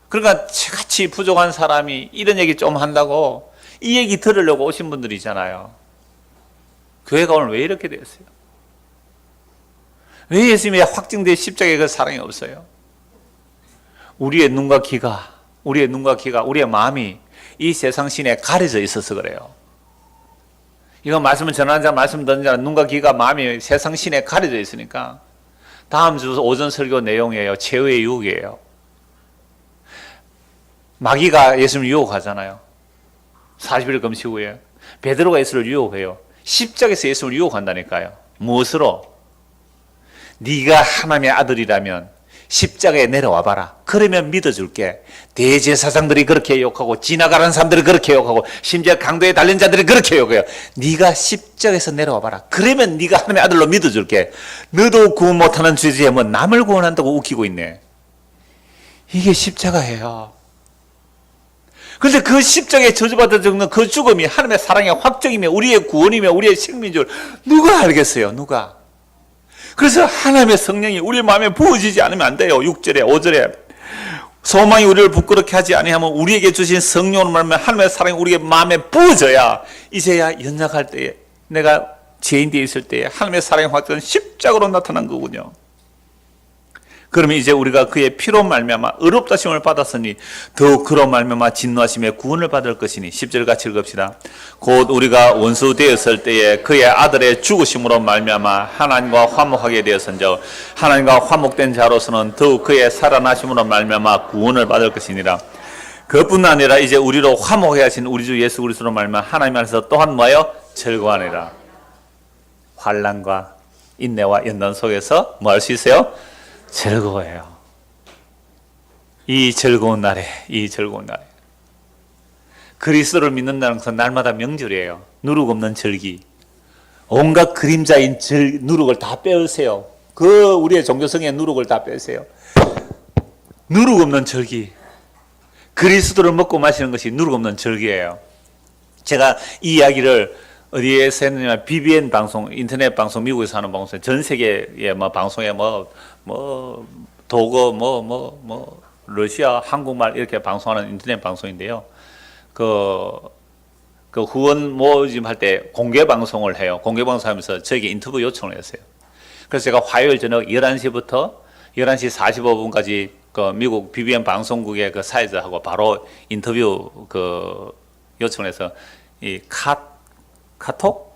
Speaker 1: 그러니까 같이 부족한 사람이 이런 얘기 좀 한다고 이 얘기 들으려고 오신 분들이잖아요. 교회가 오늘 왜 이렇게 됐어요? 왜 예수님의 확정된 십자가의 그 사랑이 없어요? 우리의 눈과 귀가, 우리의 마음이 이 세상 신에 가려져 있어서 그래요. 이거 말씀을 전하는 자, 말씀 듣는 자, 눈과 귀가, 마음이 세상 신에 가려져 있으니까 다음 주 오전 설교 내용이에요. 최후의 유혹이에요. 마귀가 예수님을 유혹하잖아요. 40일 금식 후에 베드로가 예수를 유혹해요. 십자가에서 예수를 유혹한다니까요. 무엇으로? 네가 하나님의 아들이라면 십자가에 내려와 봐라. 그러면 믿어줄게. 대제사장들이 그렇게 욕하고 지나가는 사람들이 그렇게 욕하고 심지어 강도에 달린 자들이 그렇게 욕해요. 네가 십자가에서 내려와 봐라. 그러면 네가 하나님의 아들로 믿어줄게. 너도 구원 못하는 주제에 뭐 남을 구원한다고 웃기고 있네. 이게 십자가예요. 그런데 그 십자가에 저주받아 죽는 그 죽음이 하나님의 사랑의 확정이며 우리의 구원이며 우리의 생명인 줄 누가 알겠어요? 누가? 그래서 하나님의 성령이 우리 마음에 부어지지 않으면 안 돼요. 6절에 5절에 소망이 우리를 부끄럽게 하지 아니하면 우리에게 주신 성령으로 말하면 하나님의 사랑이 우리의 마음에 부어져야 이제야 연약할 때에 내가 죄인 되어 있을 때에 하나님의 사랑의 확정은 십자가로 나타난 거군요. 그러면 이제 우리가 그의 피로 말미암아 의롭다심을 받았으니 더욱 그로 말미암아 진노하심에 구원을 받을 것이니 10절 같이 읽읍시다. 곧 우리가 원수 되었을 때에 그의 아들의 죽으심으로 말미암아 하나님과 화목하게 되었은즉 하나님과 화목된 자로서는 더욱 그의 살아나심으로 말미암아 구원을 받을 것이니라. 그뿐 아니라 이제 우리로 화목해 하신 우리 주 예수 그리스도로 말미암아 하나님 안에서 또한 뭐예요? 즐거워하니라. 환난과 인내와 연단 속에서 뭐 할 수 있어요? 즐거워요. 이 즐거운 날에 그리스도를 믿는다는 것은 날마다 명절이에요. 누룩 없는 절기. 온갖 그림자인 누룩을 다 빼으세요. 그 우리의 종교성의 누룩을 다 빼세요. 누룩 없는 절기. 그리스도를 먹고 마시는 것이 누룩 없는 절기예요. 제가 이 이야기를 어디에서 했느냐, BBN 방송, 인터넷 방송, 미국에서 하는 방송, 전 세계의 방송에 독어, 러시아, 한국말 이렇게 방송하는 인터넷 방송인데요. 그 후원 모집 할 때 공개 방송을 해요. 공개 방송하면서 저에게 인터뷰 요청을 했어요. 그래서 제가 화요일 저녁 11시부터 11시 45분까지 그 미국 BBN 방송국의 그 사회자하고 바로 인터뷰 요청을 해서 이 카톡?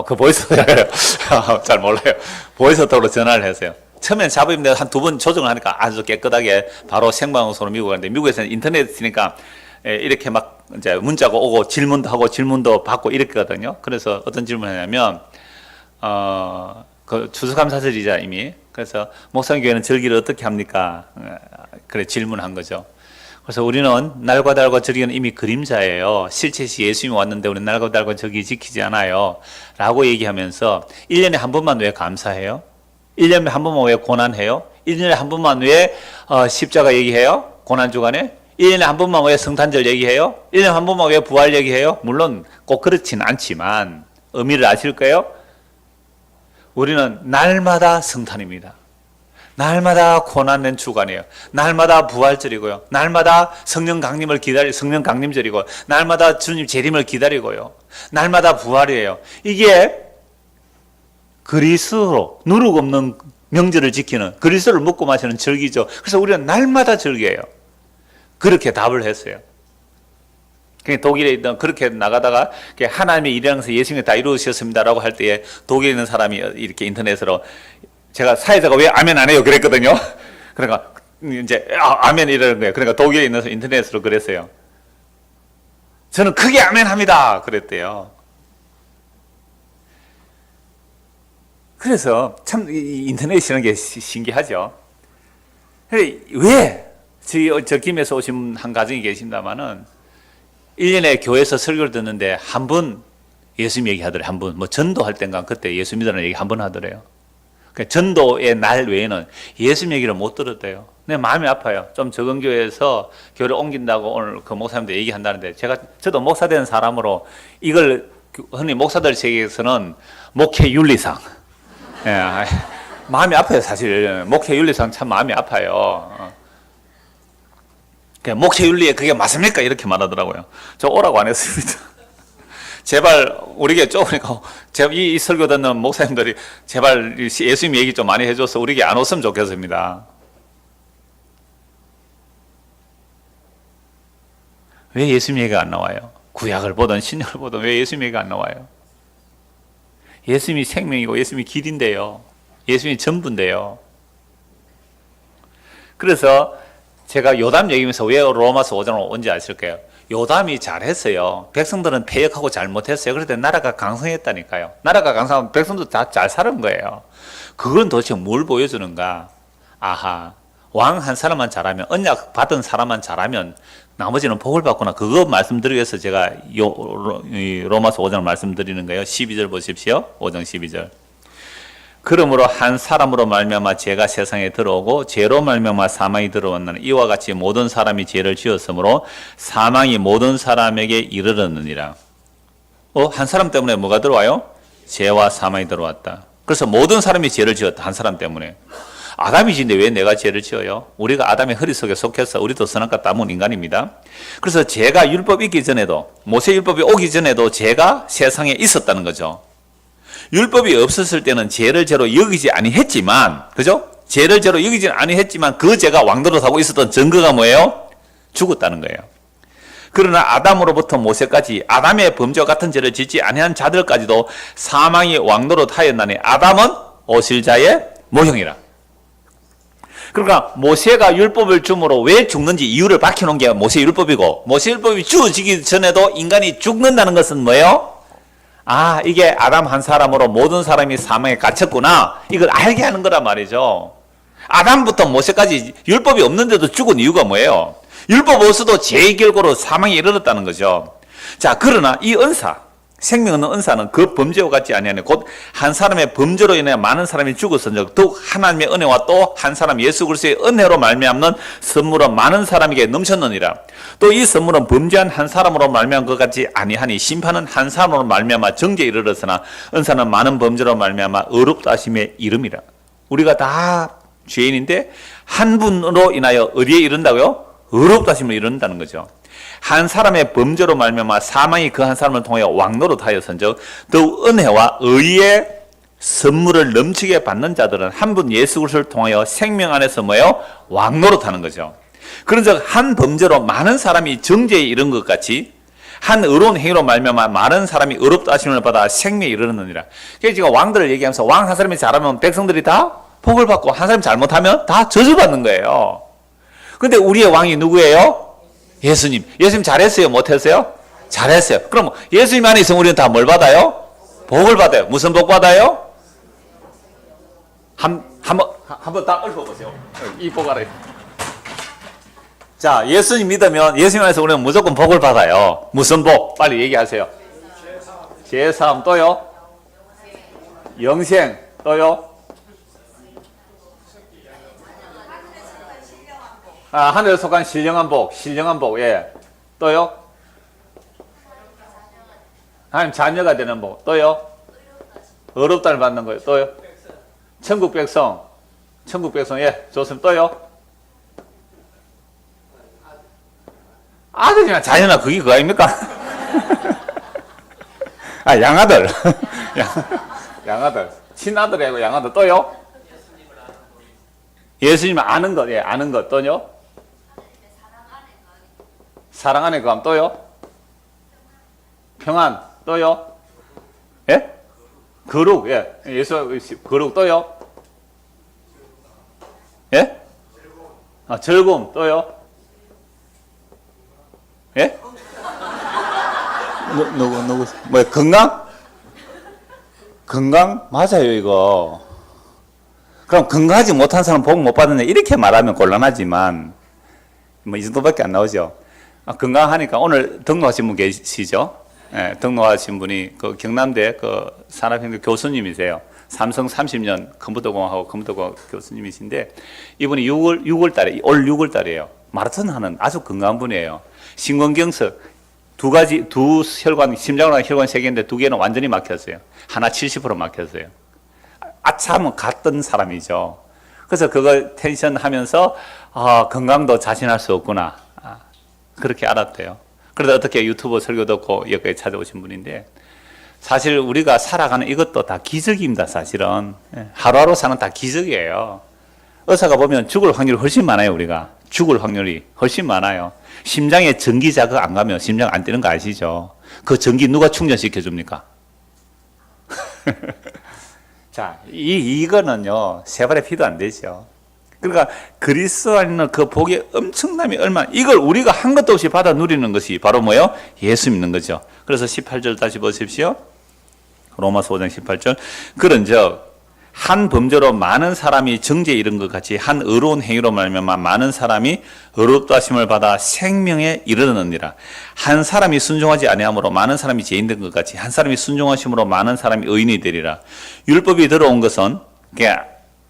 Speaker 1: 그 보이스톡. 잘 몰라요. 보이스톡으로 전화를 했어요. 처음엔 잡음인데 한 두 번 조정을 하니까 아주 깨끗하게 바로 생방송으로 미국 가는데 미국에서는 인터넷이니까 이렇게 막 이제 문자가 오고 질문도 하고 질문도 받고 이랬거든요. 그래서 어떤 질문을 하냐면, 그 추수감사절이자 이미. 그래서 목사님 교회는 절기를 어떻게 합니까? 그래 질문한 거죠. 그래서 우리는 날과 달과 절기는 이미 그림자예요. 실체시 예수님이 왔는데 우리는 날과 달과 절기 지키지 않아요. 라고 얘기하면서 1년에 한 번만 왜 감사해요? 1년에 한 번만 왜 고난해요? 1년에 한 번만 왜 십자가 얘기해요? 고난주간에? 1년에 한 번만 왜 성탄절 얘기해요? 1년에 한 번만 왜 부활 얘기해요? 물론 꼭 그렇진 않지만 의미를 아실 거예요? 우리는 날마다 성탄입니다. 날마다 고난된 주간이에요. 날마다 부활절이고요. 날마다 성령 강림절이고, 날마다 주님 재림을 기다리고요. 날마다 부활이에요. 이게 그리스도로 누룩 없는 명절을 지키는, 그리스도를 먹고 마시는 절기죠. 그래서 우리는 날마다 절기예요. 그렇게 답을 했어요. 독일에 있던, 그렇게 나가다가 하나님의 일이라면서 예수님이 다 이루어지셨습니다라고 할 때에 독일에 있는 사람이 이렇게 인터넷으로, 제가 사회자가 왜 아멘 안 해요? 그랬거든요. 그러니까 이제 아멘 이러는 거예요. 그러니까 독일에 있는 인터넷으로 그랬어요. 저는 크게 아멘 합니다. 그랬대요. 그래서 참 인터넷이라는 게 신기하죠. 왜? 저 김에서 오신 한 가정이 계신다마는 1년에 교회에서 설교를 듣는데 한 번 예수님 얘기하더래요. 한 번. 전도할 땐가 그때 예수 믿으라는 얘기 한 번 하더래요. 그러니까 전도의 날 외에는 예수님 얘기를 못 들었대요. 내 마음이 아파요. 좀 적은 교회에서 교회를 옮긴다고 오늘 그 목사님들 얘기한다는데 저도 목사 된 사람으로 이걸 흔히 목사들 세계에서는 목회 윤리상. 예, 마음이 아파요, 사실. 목회 윤리상 참 마음이 아파요. 목회 윤리에 그게 맞습니까? 이렇게 말하더라고요. 저 오라고 안 했습니다. 제발 우리에게 좁으니까 이 설교 듣는 목사님들이 제발 예수님 얘기 좀 많이 해줘서 우리에게 안 왔으면 좋겠습니다. 왜 예수님 얘기가 안 나와요? 구약을 보든 신약을 보든 왜 예수님 얘기가 안 나와요? 예수님이 생명이고 예수님이 길인데요. 예수님이 전부인데요. 그래서 제가 요담 얘기하면서 왜 로마서 5장을 온지 아실까요? 요담이 잘했어요. 백성들은 패역하고 잘못했어요. 그런데 나라가 강성했다니까요. 나라가 강성하면 백성도 다 잘 사는 거예요. 그건 도대체 뭘 보여주는가? 아하, 왕 한 사람만 잘하면, 언약 받은 사람만 잘하면 나머지는 복을 받구나. 그거 말씀드리기 위해서 제가 로마서 5장을 말씀드리는 거예요. 12절 보십시오. 5장 12절. 그러므로 한 사람으로 말미암아 죄가 세상에 들어오고 죄로 말미암아 사망이 들어왔느니 이와 같이 모든 사람이 죄를 지었으므로 사망이 모든 사람에게 이르렀느니라. 한 사람 때문에 뭐가 들어와요? 죄와 사망이 들어왔다. 그래서 모든 사람이 죄를 지었다. 한 사람 때문에. 아담이 지는데 왜 내가 죄를 지어요? 우리가 아담의 허리 속에 속해서 우리도 선악과 따먹은 인간입니다. 그래서 죄가 율법이 있기 전에도, 모세율법이 오기 전에도 죄가 세상에 있었다는 거죠. 율법이 없었을 때는 죄를 죄로 여기지 아니했지만, 그죠? 죄를 죄로 여기지 아니했지만 그 죄가 왕노릇하고 있었던 증거가 뭐예요? 죽었다는 거예요. 그러나 아담으로부터 모세까지 아담의 범죄와 같은 죄를 짓지 아니한 자들까지도 사망이 왕노릇하였나니 아담은 오실자의 모형이라. 그러니까 모세가 율법을 줌으로 왜 죽는지 이유를 밝혀놓은 게 모세 율법이고, 모세 율법이 주어지기 전에도 인간이 죽는다는 것은 뭐예요? 이게 아담 한 사람으로 모든 사람이 사망에 갇혔구나, 이걸 알게 하는 거란 말이죠. 아담부터 모세까지 율법이 없는데도 죽은 이유가 뭐예요? 율법 없어도 죄의 결과로 사망에 이르렀다는 거죠. 자, 그러나 이 은사, 생명 없는 은사는 그 범죄와 같지 아니하니 곧 한 사람의 범죄로 인해 많은 사람이 죽었은즉 더욱 하나님의 은혜와 또 한 사람 예수 그리스도의 은혜로 말미암는 선물은 많은 사람에게 넘쳤느니라. 또 이 선물은 범죄한 한 사람으로 말미암은 것 같지 아니하니 심판은 한 사람으로 말미암아 정죄에 이르렀으나 은사는 많은 범죄로 말미암아 의롭다 하심에 이름이라. 우리가 다 죄인인데 한 분으로 인하여 어디에 이른다고요? 의롭다 하심을 이룬다는 거죠. 한 사람의 범죄로 말미암아 사망이 그 한 사람을 통하여 왕노릇하였은즉 더욱 은혜와 의의 선물을 넘치게 받는 자들은 한 분 예수 그리스도를 통하여 생명 안에서 뭐예요? 왕노릇하는 거죠. 그런즉 한 범죄로 많은 사람이 정죄에 이른 것 같이 한 의로운 행위로 말미암아 많은 사람이 의롭다 하심을 받아 생명에 이르느니라. 그래서 제가 왕들을 얘기하면서 왕 한 사람이 잘하면 백성들이 다 복을 받고 한 사람이 잘못하면 다 저주받는 거예요. 근데 우리의 왕이 누구예요? 예수님. 예수님 잘했어요? 못했어요? 잘했어요. 그럼 예수님 안에 있으면 우리는 다 뭘 받아요? 복을 받아요. 무슨 복 받아요? 한번 다 읊어보세요. 이 복 알아요. 자, 예수님 믿으면 예수님 안에서 우리는 무조건 복을 받아요. 무슨 복? 빨리 얘기하세요. 제사함 또요? 영생 또요? 하늘에 속한 신령한 복, 예. 또요? 하나님 자녀가 되는 복, 또요? 의롭다를 받는 거예요, 또요? 천국 백성, 예, 좋습니다. 또요? 아들이나 자녀나 그게 그거 아닙니까? 양아들. 양아들. 친아들이고 양아들, 또요? 예수님 아는 것, 예, 아는 것, 또요? 사랑 안에 거함, 또요? 평안, 또요? 예? 거룩, 예. 예수, 거룩, 또요? 예? 즐거움, 또요? 예? 누구, 건강? 건강? 맞아요, 이거. 그럼 건강하지 못한 사람 복 못 받는데 이렇게 말하면 곤란하지만, 이 정도밖에 안 나오죠. 건강하니까 오늘 등록하신 분 계시죠? 예, 등록하신 분이 그 경남대 그 산업행정 교수님이세요. 삼성 30년 컴퓨터공학하고 컴퓨터공학 교수님이신데 이분이 6월 달에, 올 6월 달이에요. 마라톤 하는 아주 건강한 분이에요. 심근경색 두 혈관, 심장으로 혈관 3개인데 2개는 완전히 막혔어요. 하나 70% 막혔어요. 아차하면 갔던 사람이죠. 그래서 그걸 텐션 하면서 건강도 자신할 수 없구나. 그렇게 알았대요. 그래서 어떻게 유튜브 설교 듣고 여기까지 찾아오신 분인데 사실 우리가 살아가는 이것도 다 기적입니다. 사실은 하루하루 사는 다 기적이에요. 의사가 보면 죽을 확률이 훨씬 많아요. 우리가 죽을 확률이 훨씬 많아요. 심장에 전기 자극 안 가면 심장 안 뛰는 거 아시죠? 그 전기 누가 충전시켜 줍니까? 자, 이거는요 세발의 피도 안 되죠. 그러니까 그리스도 안에 있는 그 복의 엄청남이 얼마나, 이걸 우리가 한 것도 없이 받아 누리는 것이 바로 뭐예요? 예수 믿는 거죠. 그래서 18절 다시 보십시오. 로마서 5장 18절. 그런즉 한 범죄로 많은 사람이 정죄에 이른 것 같이 한 의로운 행위로 말미암아 많은 사람이 의롭다 하심을 받아 생명에 이르느니라. 한 사람이 순종하지 아니함으로 많은 사람이 죄인 된 것 같이 한 사람이 순종하심으로 많은 사람이 의인이 되리라. 율법이 들어온 것은 그러니까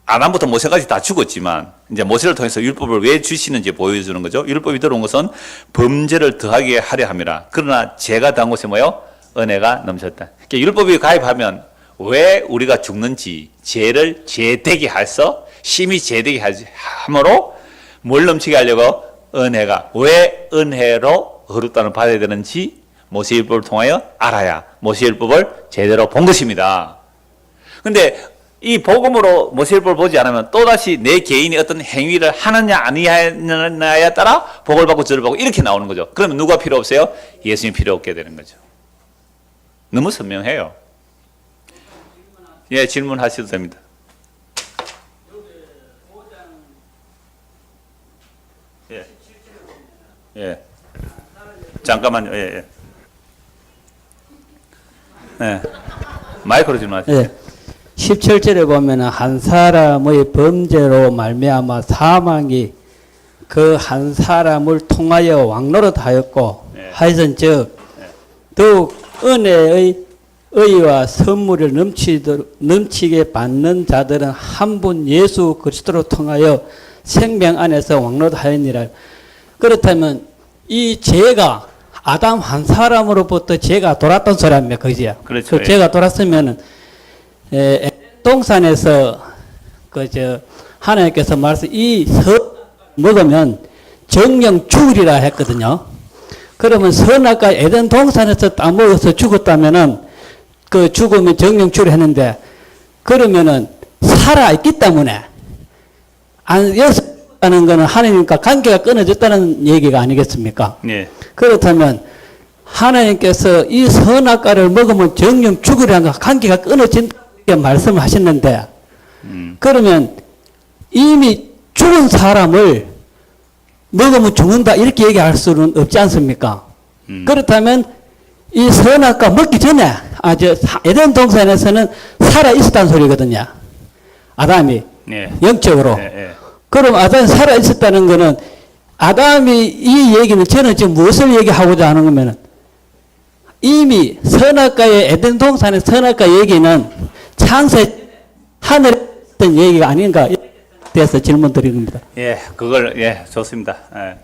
Speaker 1: 아담부터 모세까지 다 죽었지만 이제 모세를 통해서 율법을 왜 주시는지 보여주는 거죠. 율법이 들어온 것은 범죄를 더하게 하려 함이라. 그러나 죄가 더한 곳에 뭐요? 은혜가 넘쳤다. 그러니까 율법이 가입하면 왜 우리가 죽는지 죄를 죄되게 해서 심히 죄되게 함으로 뭘 넘치게 하려고? 은혜가. 왜 은혜로 거룩단을 받아야 되는지 모세율법을 통하여 알아야 모세율법을 제대로 본 것입니다. 근데 이 복음으로 모세율법을 보지 않으면 또다시 내 개인이 어떤 행위를 하느냐 아니하느냐에 따라 복을 받고 저를 받고 이렇게 나오는 거죠. 그러면 누가 필요 없어요? 예수님이 필요 없게 되는 거죠. 너무 선명해요. 예, 질문하셔도 됩니다. 예. 예. 잠깐만요. 예, 예. 예. 마이크로 질문하세요.
Speaker 2: 예. 17절에 보면 한 사람의 범죄로 말미암아 사망이 그 한 사람을 통하여 왕노릇하였고
Speaker 1: 네.
Speaker 2: 하여튼즉
Speaker 1: 네.
Speaker 2: 더욱 은혜의 의와 선물을 넘치게 받는 자들은 한 분 예수 그리스도로 통하여 생명 안에서 왕노릇하였니라. 그렇다면 이 죄가 아담 한 사람으로부터 죄가 돌았던 소리 아닙니까? 그지요?
Speaker 1: 그렇죠.
Speaker 2: 그 죄가 돌았으면은 동산에서 하나님께서 말씀 이 먹으면 정령 죽으리라 했거든요. 그러면 선악과 에덴 동산에서 따먹어서 죽었다면은 그 죽으면 정령 죽으리 했는데 그러면은 살아 있기 때문에 안 여기서 죽었다는 거는 하나님과 관계가 끊어졌다는 얘기가 아니겠습니까?
Speaker 1: 예.
Speaker 2: 그렇다면 하나님께서 이 선악과를 먹으면 정령 죽으리라는 관계가 끊어진다. 말씀을 하셨는데 그러면 이미 죽은 사람을 먹으면 죽는다 이렇게 얘기할 수는 없지 않습니까? 그렇다면 이 선악과 먹기 전에 에덴 동산에서는 살아 있었다는 소리거든요. 아담이
Speaker 1: 예.
Speaker 2: 영적으로.
Speaker 1: 예, 예.
Speaker 2: 그럼 아담이 살아 있었다는 거는 아담이 이 얘기는 저는 지금 무엇을 얘기하고자 하는 거면은 이미 선악과의 에덴 동산의 선악과 얘기는 창세 하늘에 있던 얘기가 아닌가 돼서 질문 드린 겁니다.
Speaker 1: 예, 그걸 예, 좋습니다. 예.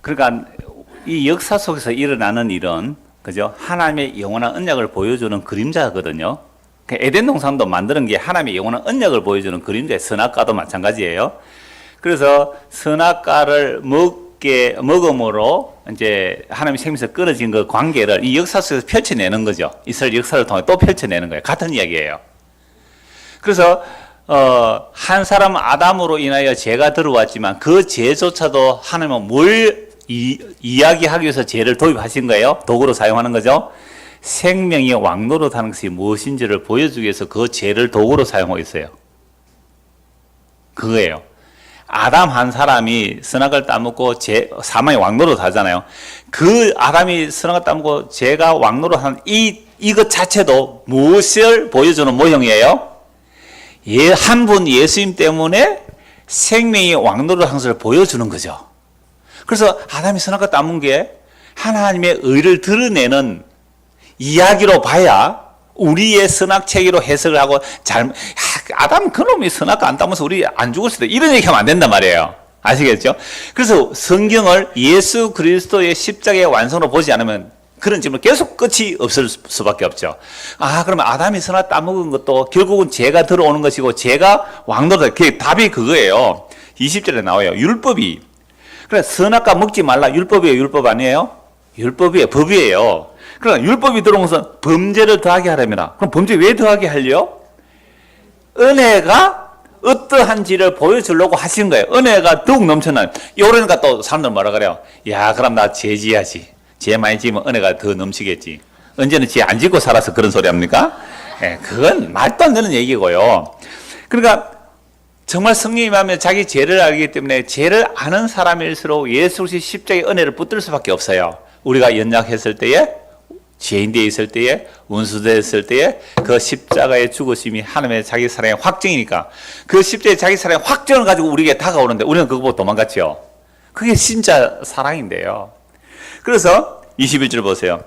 Speaker 1: 그러니까 이 역사 속에서 일어나는 일은 그죠? 하나님의 영원한 언약을 보여주는 그림자거든요. 에덴 동산도 만드는 게 하나님의 영원한 언약을 보여주는 그림자의 선악과도 마찬가지예요. 그래서 선악과를 먹음으로 이제 하나님의 생명에서 끊어진 그 관계를 이 역사 속에서 펼쳐내는 거죠. 이스라엘 역사를 통해 또 펼쳐내는 거예요. 같은 이야기예요. 그래서 한 사람 아담으로 인하여 죄가 들어왔지만 그 죄조차도 하나님은 뭘 이야기하기 위해서 죄를 도입하신 거예요. 도구로 사용하는 거죠. 생명이 왕노릇하는 것이 무엇인지를 보여주기 위해서 그 죄를 도구로 사용하고 있어요. 그거예요. 아담 한 사람이 선악을 따먹고 사망의 왕노릇 하잖아요. 그 아담이 선악을 따먹고 죄가 왕노릇 하는 이것 자체도 무엇을 보여주는 모형이에요? 한 분 예수님 때문에 생명이 왕노릇 하는 것을 보여주는 거죠. 그래서 아담이 선악을 따먹은 게 하나님의 의를 드러내는 이야기로 봐야 우리의 선악체계로 해석을 하고 아담 그놈이 선악과 안 따면서 우리 안 죽을 수도 이런 얘기하면 안 된단 말이에요. 아시겠죠? 그래서 성경을 예수 그리스도의 십자가의 완성으로 보지 않으면 그런 질문 계속 끝이 없을 수밖에 없죠. 그러면 아담이 선악 따먹은 것도 결국은 죄가 들어오는 것이고 죄가 왕노릇. 답이 그거예요. 20절에 나와요. 율법이. 그래 선악과 먹지 말라. 율법이에요? 율법 아니에요? 율법이에요. 법이에요. 그러나 율법이 들어온 것은 범죄를 더하게 하려면 그럼 범죄 왜 더하게 하려? 은혜가 어떠한지를 보여주려고 하신 거예요. 은혜가 더욱 넘쳐나요. 이러니까 또 사람들 뭐라 그래요? 야 그럼 나 죄 지어야지. 죄 많이 지으면 은혜가 더 넘치겠지. 언제는 죄 안 짓고 살아서 그런 소리 합니까? 예, 그건 말도 안 되는 얘기고요. 그러니까 정말 성령이 임하면 자기 죄를 알기 때문에 죄를 아는 사람일수록 예수 그리스도의 십자가의 은혜를 붙들 수밖에 없어요. 우리가 연약했을 때에 죄인되어 있을 때에 원수되었을 때에 그 십자가의 죽으심이 하나님의 자기 사랑의 확정이니까 그 십자가의 자기 사랑의 확정을 가지고 우리에게 다가오는데 우리는 그거 보고 도망갔죠. 그게 진짜 사랑인데요. 그래서 21절 보세요.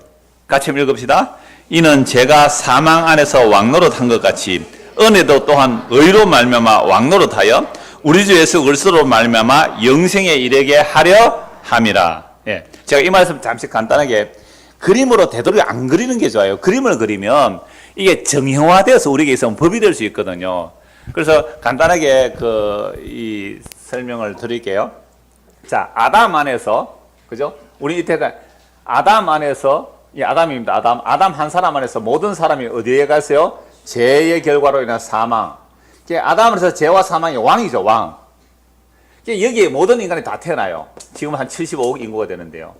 Speaker 1: 같이 한번 읽읍시다. 이는 제가 사망 안에서 왕노릇한 것 같이 은혜도 또한 의로 말미암아 왕노릇하여 우리 주 예수 그리스도로 말미암아 영생에 이르게 하려 함이라. 예. 제가 이 말씀 잠시 간단하게 그림으로 되도록 안 그리는 게 좋아요. 그림을 그리면 이게 정형화되어서 우리에게 있으면 법이 될 수 있거든요. 그래서 간단하게 이 설명을 드릴게요. 자, 아담 안에서, 그죠? 우리 이때가 아담 안에서, 이 아담입니다. 아담 한 사람 안에서 모든 사람이 어디에 갔어요? 죄의 결과로 인한 사망. 아담에서 죄와 사망이 왕이죠, 왕. 여기에 모든 인간이 다 태어나요. 지금 한 75억 인구가 되는데요.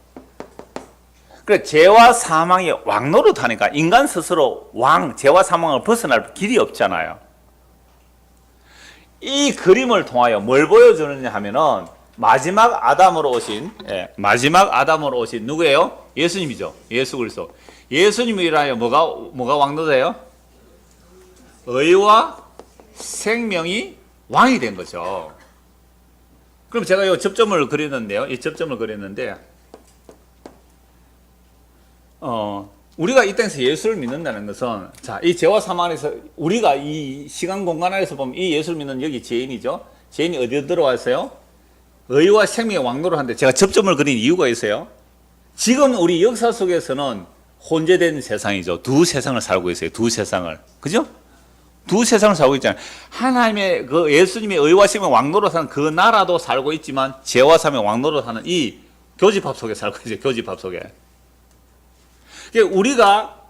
Speaker 1: 그래, 죄와 사망이 왕노릇하니까 인간 스스로 죄와 사망을 벗어날 길이 없잖아요. 이 그림을 통하여 뭘 보여주느냐 하면은 마지막 아담으로 오신 누구예요? 예수님이죠. 예수 그리스도. 예수님이라면 뭐가 왕노릇해요? 의와 생명이 왕이 된 거죠. 그럼 제가 이 접점을 그렸는데요. 우리가 이 땅에서 예수를 믿는다는 것은, 자, 이 죄와 사망 안에서 우리가 이 시간 공간 안에서 보면 이 예수를 믿는 여기 죄인이죠. 죄인이 어디에 들어왔어요? 의와 생명의 왕노를 하는데 제가 접점을 그린 이유가 있어요. 지금 우리 역사 속에서는 혼재된 세상이죠. 두 세상을 살고 있어요. 두 세상을. 그죠? 두 세상을 살고 있잖아요. 하나님의 예수님의 의와 생명 왕노로 사는 그 나라도 살고 있지만 죄와 사망의 왕노로 사는 이 교집합 속에 살고 있어요. 교집합 속에. 우리가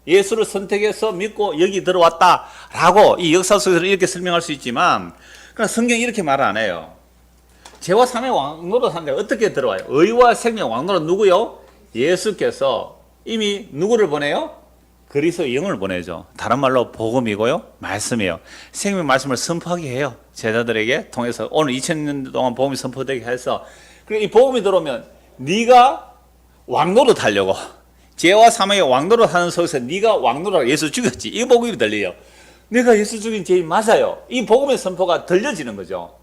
Speaker 1: 예수를 선택해서 믿고 여기 들어왔다라고 이 역사 속에서 이렇게 설명할 수 있지만, 그러나 성경이 이렇게 말을 안 해요. 죄와 사망의 왕노로 사는데 어떻게 들어와요? 의와 생명 왕노로 누구요? 예수께서 이미 누구를 보내요? 그리스도의 영을 보내죠. 다른 말로 복음이고요, 말씀이에요. 생명 말씀을 선포하게 해요. 제자들에게 통해서 오늘 2000년 동안 복음이 선포되게 해서, 그리고 이 복음이 들어오면 네가 왕노릇 하려고, 죄와 사망의 왕노릇 하는 속에서 네가 왕노릇 예수 죽였지, 이 복음이 들려요. 내가 예수 죽인 죄인 맞아요. 이 복음의 선포가 들려지는 거죠.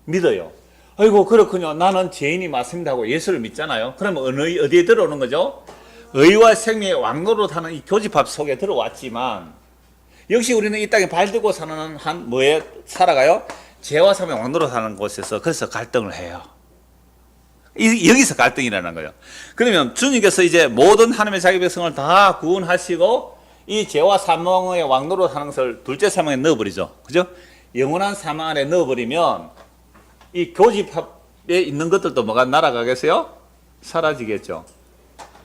Speaker 1: 믿어요. 아이고 그렇군요. 나는 죄인이 맞습니다 하고 예수를 믿잖아요. 그러면 어디에 들어오는 거죠? 의와 생명의 왕노릇 하는 이 교집합 속에 들어왔지만, 역시 우리는 이 땅에 발들고 사는 뭐에 살아가요? 죄와 사망의 왕노릇 하는 곳에서, 그래서 갈등을 해요. 여기서 갈등이라는 거예요. 그러면 주님께서 이제 모든 하나님의 자기 백성을 다 구원하시고 이 죄와 사망의 왕노릇 하는 것을 둘째 사망에 넣어버리죠. 그죠? 영원한 사망 안에 넣어버리면 이 교집합에 있는 것들도 뭐가 날아가겠어요? 사라지겠죠.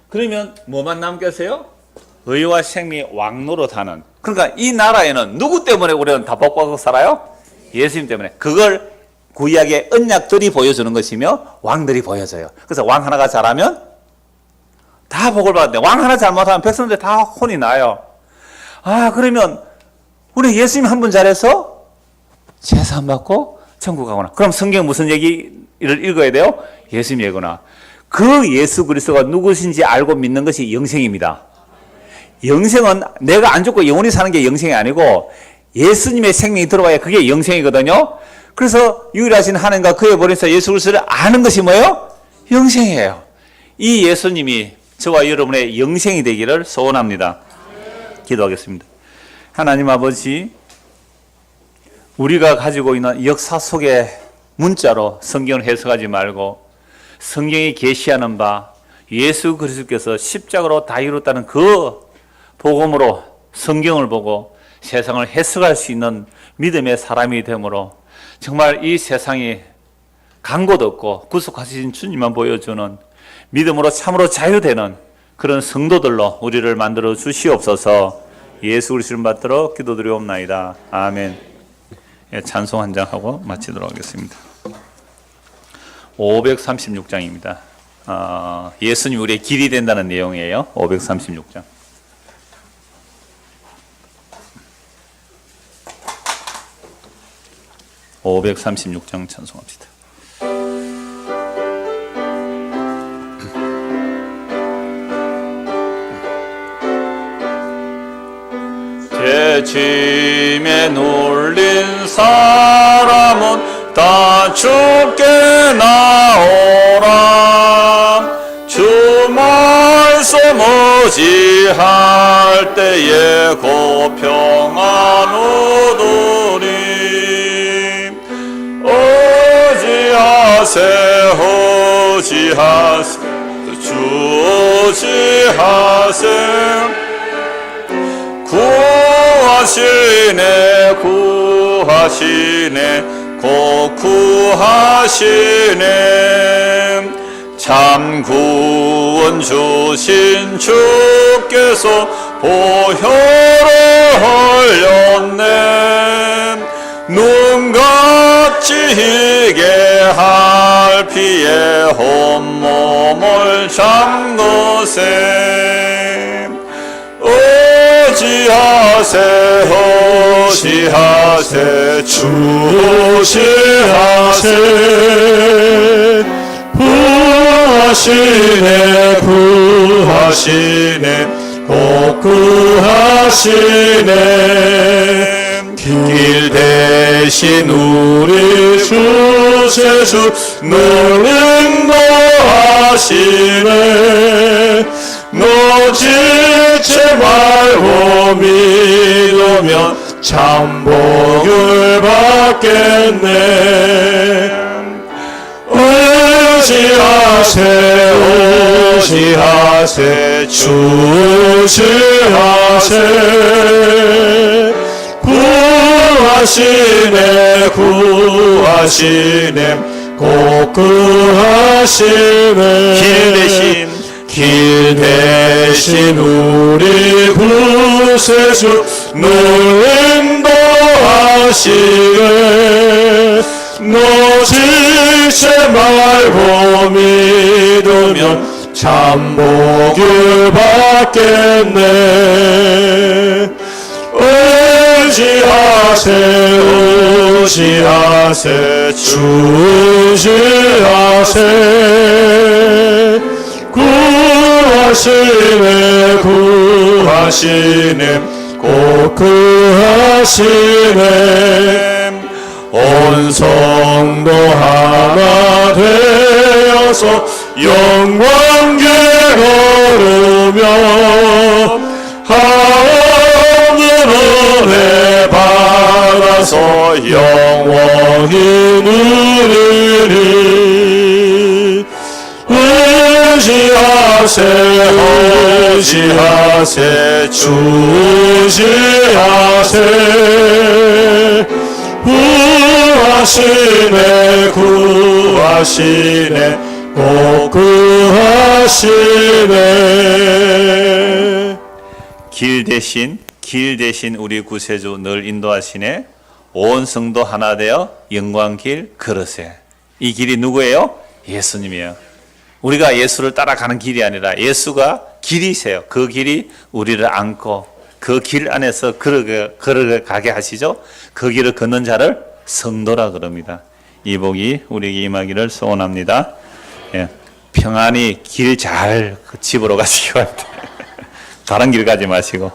Speaker 1: 그러면 뭐만 남겠어요? 의와 생명의 왕노릇 하는. 그러니까 이 나라에는 누구 때문에 우리는 다 복받고 살아요? 예수님 때문에. 그걸 구약의 언약들이 보여주는 것이며 왕들이 보여줘요. 그래서 왕 하나가 잘하면 다 복을 받는데, 왕 하나 잘못하면 백성들 다 혼이 나요. 그러면 우리 예수님 한 분 잘해서 제사 받고 천국 가구나. 그럼 성경 무슨 얘기를 읽어야 돼요? 예수님 얘기구나. 그 예수 그리스도가 누구신지 알고 믿는 것이 영생입니다. 영생은 내가 안 죽고 영원히 사는 게 영생이 아니고 예수님의 생명이 들어와야 그게 영생이거든요. 그래서 유일하신 하나님과 그의 보내사 예수 그리스도를 아는 것이 뭐예요? 영생이에요. 이 예수님이 저와 여러분의 영생이 되기를 소원합니다. 기도하겠습니다. 하나님 아버지, 우리가 가지고 있는 역사 속의 문자로 성경을 해석하지 말고 성경이 계시하는 바 예수 그리스도께서 십자가로 다 이뤘다는 그 복음으로 성경을 보고 세상을 해석할 수 있는 믿음의 사람이 되므로 정말 이 세상이 간 곳 없고 구속하신 주님만 보여주는 믿음으로 참으로 자유되는 그런 성도들로 우리를 만들어 주시옵소서. 예수 그리스도를 받들어 기도드리옵나이다. 아멘. 찬송 한 장 하고 마치도록 하겠습니다. 536장입니다. 예수님 우리의 길이 된다는 내용이에요. 536장. (536장) 찬송합시다. 죄짐에 눌린 사람은 다 죽게 나오라. 주 말씀을
Speaker 3: 의지할 때에 곧 평안 오도리. 의지하세 의지하세 주 의지하세. 구하시네 구하시네 곧 구하시네. 참 구원 주신 주께서 보혈을 흘렸네. 눈같이 희게 할 피에 온몸을 잠그세. 의지하세 의지하세 주 의지하세. 구하시네 구하시네 곧 구하시네. 길 대신 우리 주 예수 늘 인도하시네. 놓치지 말고 믿으면 참 복을 받겠네. 의지하세 의지하세 주 의지하세. 구하시네 구하시네 곧 구하시네. 길 대신 우리 구세주 늘 인도하시네. 놓치지 말고 믿으면 참 복을 받겠네. 의지하세 의지하세 주 의지하세. 구하시네 구하시네 곧 구하시네. 온 성도 하나 되어서 영광길 걸으며 하늘 은혜 받아서 영원히 누리리. 의지하세 의지하세 주 의지하세. 구하시네 구하시네 곧 구하시네.
Speaker 1: 길 대신 우리 구세주 늘 인도하시네. 온 성도 하나 되어 영광길 걸으세. 이 길이 누구예요? 예수님이에요. 우리가 예수를 따라가는 길이 아니라 예수가 길이세요. 그 길이 우리를 안고 그 길 안에서 걸어가게 하시죠. 그 길을 걷는 자를 성도라 그럽니다. 이 복이 우리에게 임하기를 소원합니다. 예, 평안히 길 잘 집으로 가시기 바랍니다. 다른 길 가지 마시고.